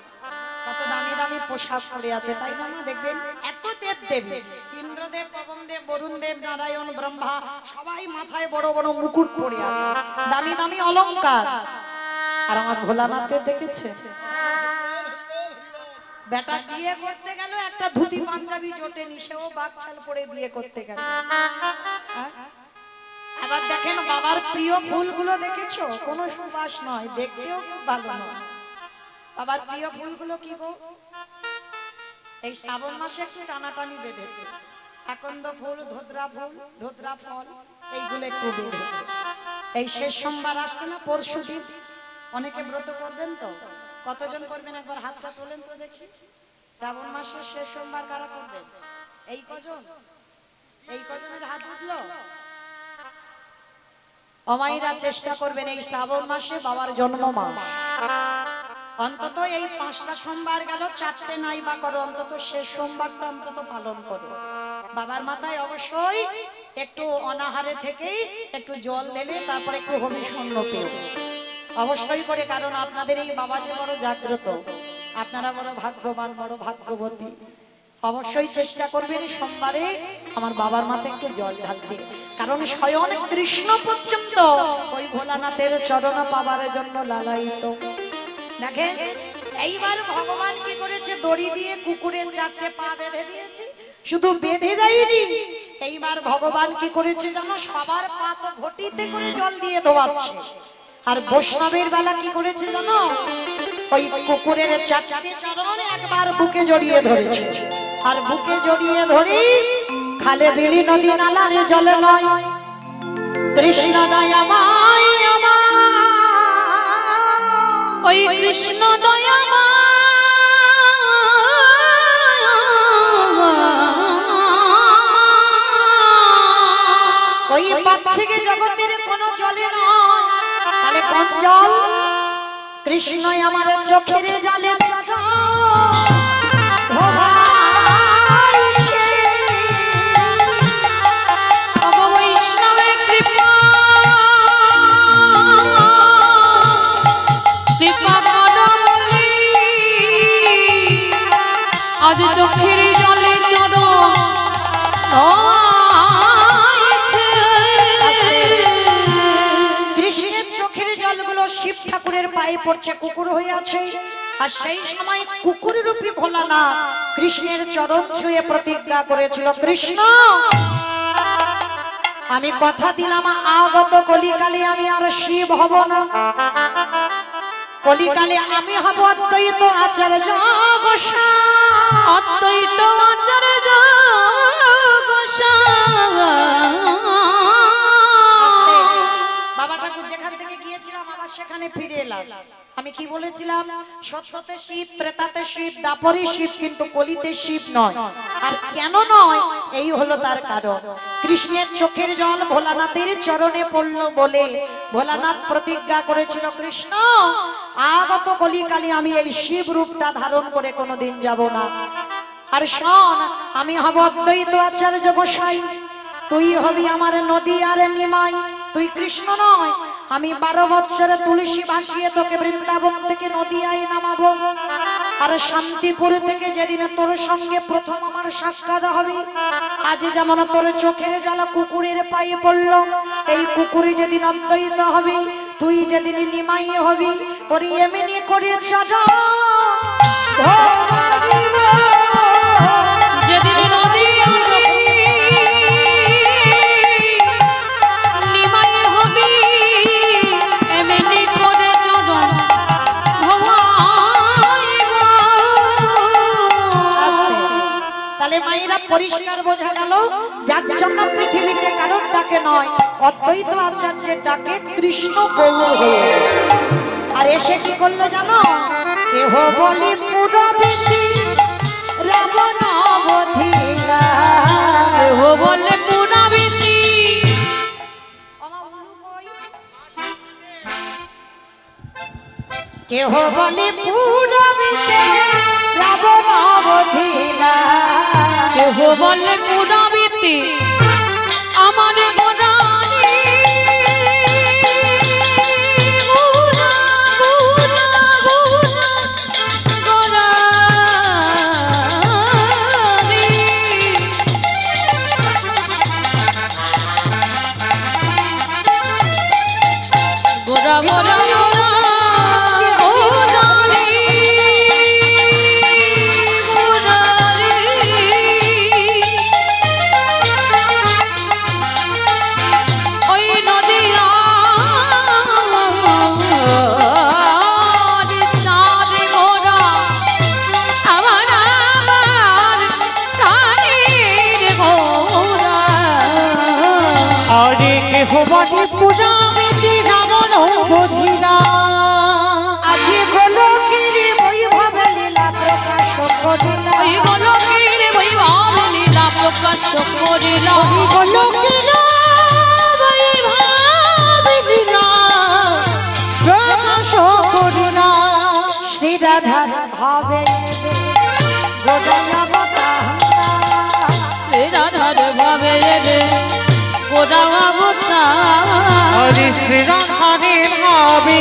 কত দামি দামি পোশাক পরে আছে, তাই না? দেখবেন এত দেবদেবী, ইন্দ্রদেব, পবনদেব, বরুণদেব, নারায়ণ, ব্রহ্মা, সবাই মাথায় বড় বড় মুকুট পরে আছে, দামি দামি অলংকার। আর আমার ভোলানাথের দেখেছে, বেটা বিয়ে করতে গেল একটা ধুতি পাঞ্জাবি জোটেনি, সেও বাকছাল পরে বিয়ে করতে গেল। আবার দেখেন বাবার প্রিয় ফুলগুলো দেখেছো, কোনো সুবাস নয়, দেখতেও খুব ভালো নয়। বাবার প্রিয় ফুলগুলো কি গো? এই শ্রাবণ মাসে একটু টানাটানি বেঁধেছে, আকন্দ ফুল, ধোদরা ফুল, ধোদরা ফল, এইগুলো একটু বেঁধেছে। এই শেষ সোমবার আসছে না, পরশুদিন, অনেকে ব্রত করবেন তো, কতজন করবেন একবার হাতটা তোলেন তো দেখি। শ্রাবণ মাসের শেষ সোমবার কারা করবেন? এই কজন, এই কজনের হাত উঠলো? অমাইরা চেষ্টা করবেন এই শ্রাবণ মাসে, বাবার জন্ম মাস, অন্তত এই 5টা সোমবার গেল, 4টে নাই বা করো, অন্তত শেষ সোমবারটা অন্তত পালন করো। বাবার মাথায় অবশ্যই একটু অনাহারে থেকেই একটু জল দেবে, তারপর একটু হবি শূন্য পেও অবশ্যই করে, কারণ আপনাদের এই বাবা যে বড় জাগ্রত, আপনারা বড় ভাগ্যবান, বড় ভাগ্যবতী। অবশ্যই চেষ্টা করবেন সোমবারে আমার বাবার মাথায় একটু জল ঢালতে, কারণ স্বয়ং কৃষ্ণ পর্যন্ত ওই ভোলানাথের চরণ পাবার জন্য লালায়িত। দেখেন এইবার ভগবান কি করেছে, দড়ি দিয়ে কুকুরের 4টে পা বেঁধে দিয়েছে, শুধু বেঁধে দেয়নি, এইবার ভগবান কি করেছে জানো, সবার পা তো ঘটিতে করে জল দিয়ে ধোয়াচ্ছে। আর বৈষ্ণবের বেলা কি করেছে জানো, ওই কুকুরের 4টে চরণ একবার বুকে জড়িয়ে ধরেছে, আর বুকে জড়িয়ে ধরে খালে বিলি নদী নালার জলে নয়, কৃষ্ণ দয়াময় আমার, ওই কৃষ্ণ দয়াময়, ওই পাচ্ছে কি জগতের কোনো জলে নয়, তাহলে কোন জল? কৃষ্ণই আমার চোখের জলে বৈষ্ণবের কৃপা, কৃপা করমলি, আজ চোখের জলে কৃষ্ণের চোখের জলগুলো শিব ঠাকুরের পায়ে পড়ছে, কুকুর হয়ে আছে, আর সেই সময় কুকুর রূপী ভোলানাথ কৃষ্ণের চরণ ছুঁয়ে প্রতিজ্ঞা করেছিল, কৃষ্ণ আমি কথা দিলাম আগত কলিকালে আমি আর শিব হব না, কলিকালে আমি হব অদ্বৈত আচার্য গোসাই, অদ্বৈত আচার্য গোসাই। বাবা ঠাকুর যেখান থেকে গিয়েছিলাম আবার সেখানে ফিরে এলাম। আমি কি বলেছিলাম, সত্যতে শিব, ত্রেতাতে শিব, দাপরে শিব, কিন্তু কলিতে শিব নয়। আর কেন নয়, এই হলো তার কারণ, কৃষ্ণের চোখের জল ভোলানাথের চরণে পড়ল বলে ভোলানাথ প্রতিজ্ঞা করেছিল, কৃষ্ণ আগত কলিকালে আমি এই শিব রূপটা ধারণ করে কোনোদিন যাব না। আর শোন, আমি হব অদ্বৈত আচার্য গোসাই, তুই হবি আমার নদী আর নিমাই, তুই কৃষ্ণ নয়, আমি 12 বছরে তুলসী ভাসিয়ে তোকে বৃন্দাবন থেকে নদিয়ায় নামাবো, আর শান্তিপুর থেকে যেদিন তোর সঙ্গে প্রথম আমার সাক্ষাৎ হবে, আজ যেমন তোর চোখের জল কুকুরের পায়ে পড়লো, এই কুকুরে যেদিন অদ্বৈত হবে, তুই যেদিন নিমাই হবি, ওরে এমনি করে যেদিন নদী নিমাই হবি, এমনি করে চরণ ধোয়াইব। তাহলে মায়েরা পরিষ্কার বোঝা গেল, যার জন্য পৃথিবীতে কারোর ডাকে নয়, অদ্বৈত আচার্যের ডাকে কৃষ্ণ গৌর হয়ে। আর এসে কি করলো জানো, কেহ বলি পুরবীতি রাবণ বধিরা, কেহ বলে পুরাবীতি, কেহ বলি পুরবীতি রাবণ বধিরা, কেহ বলে পুরাবীতি, ভবানী পূজামিতি রাবণ বুঝিলা আজি গোলকের বৈভবে লীলা প্রকাশ করিলা ওই গোলকের বৈভব লীলা প্রকাশ করিল গোলকের বৈভব লীলা প্রকাশ করিলা শ্রী রাধার ভাবে গোদাবতা শ্রী রাধার ভাবে রে গোরা অবতার হরি শ্রী রাধারে ভাবে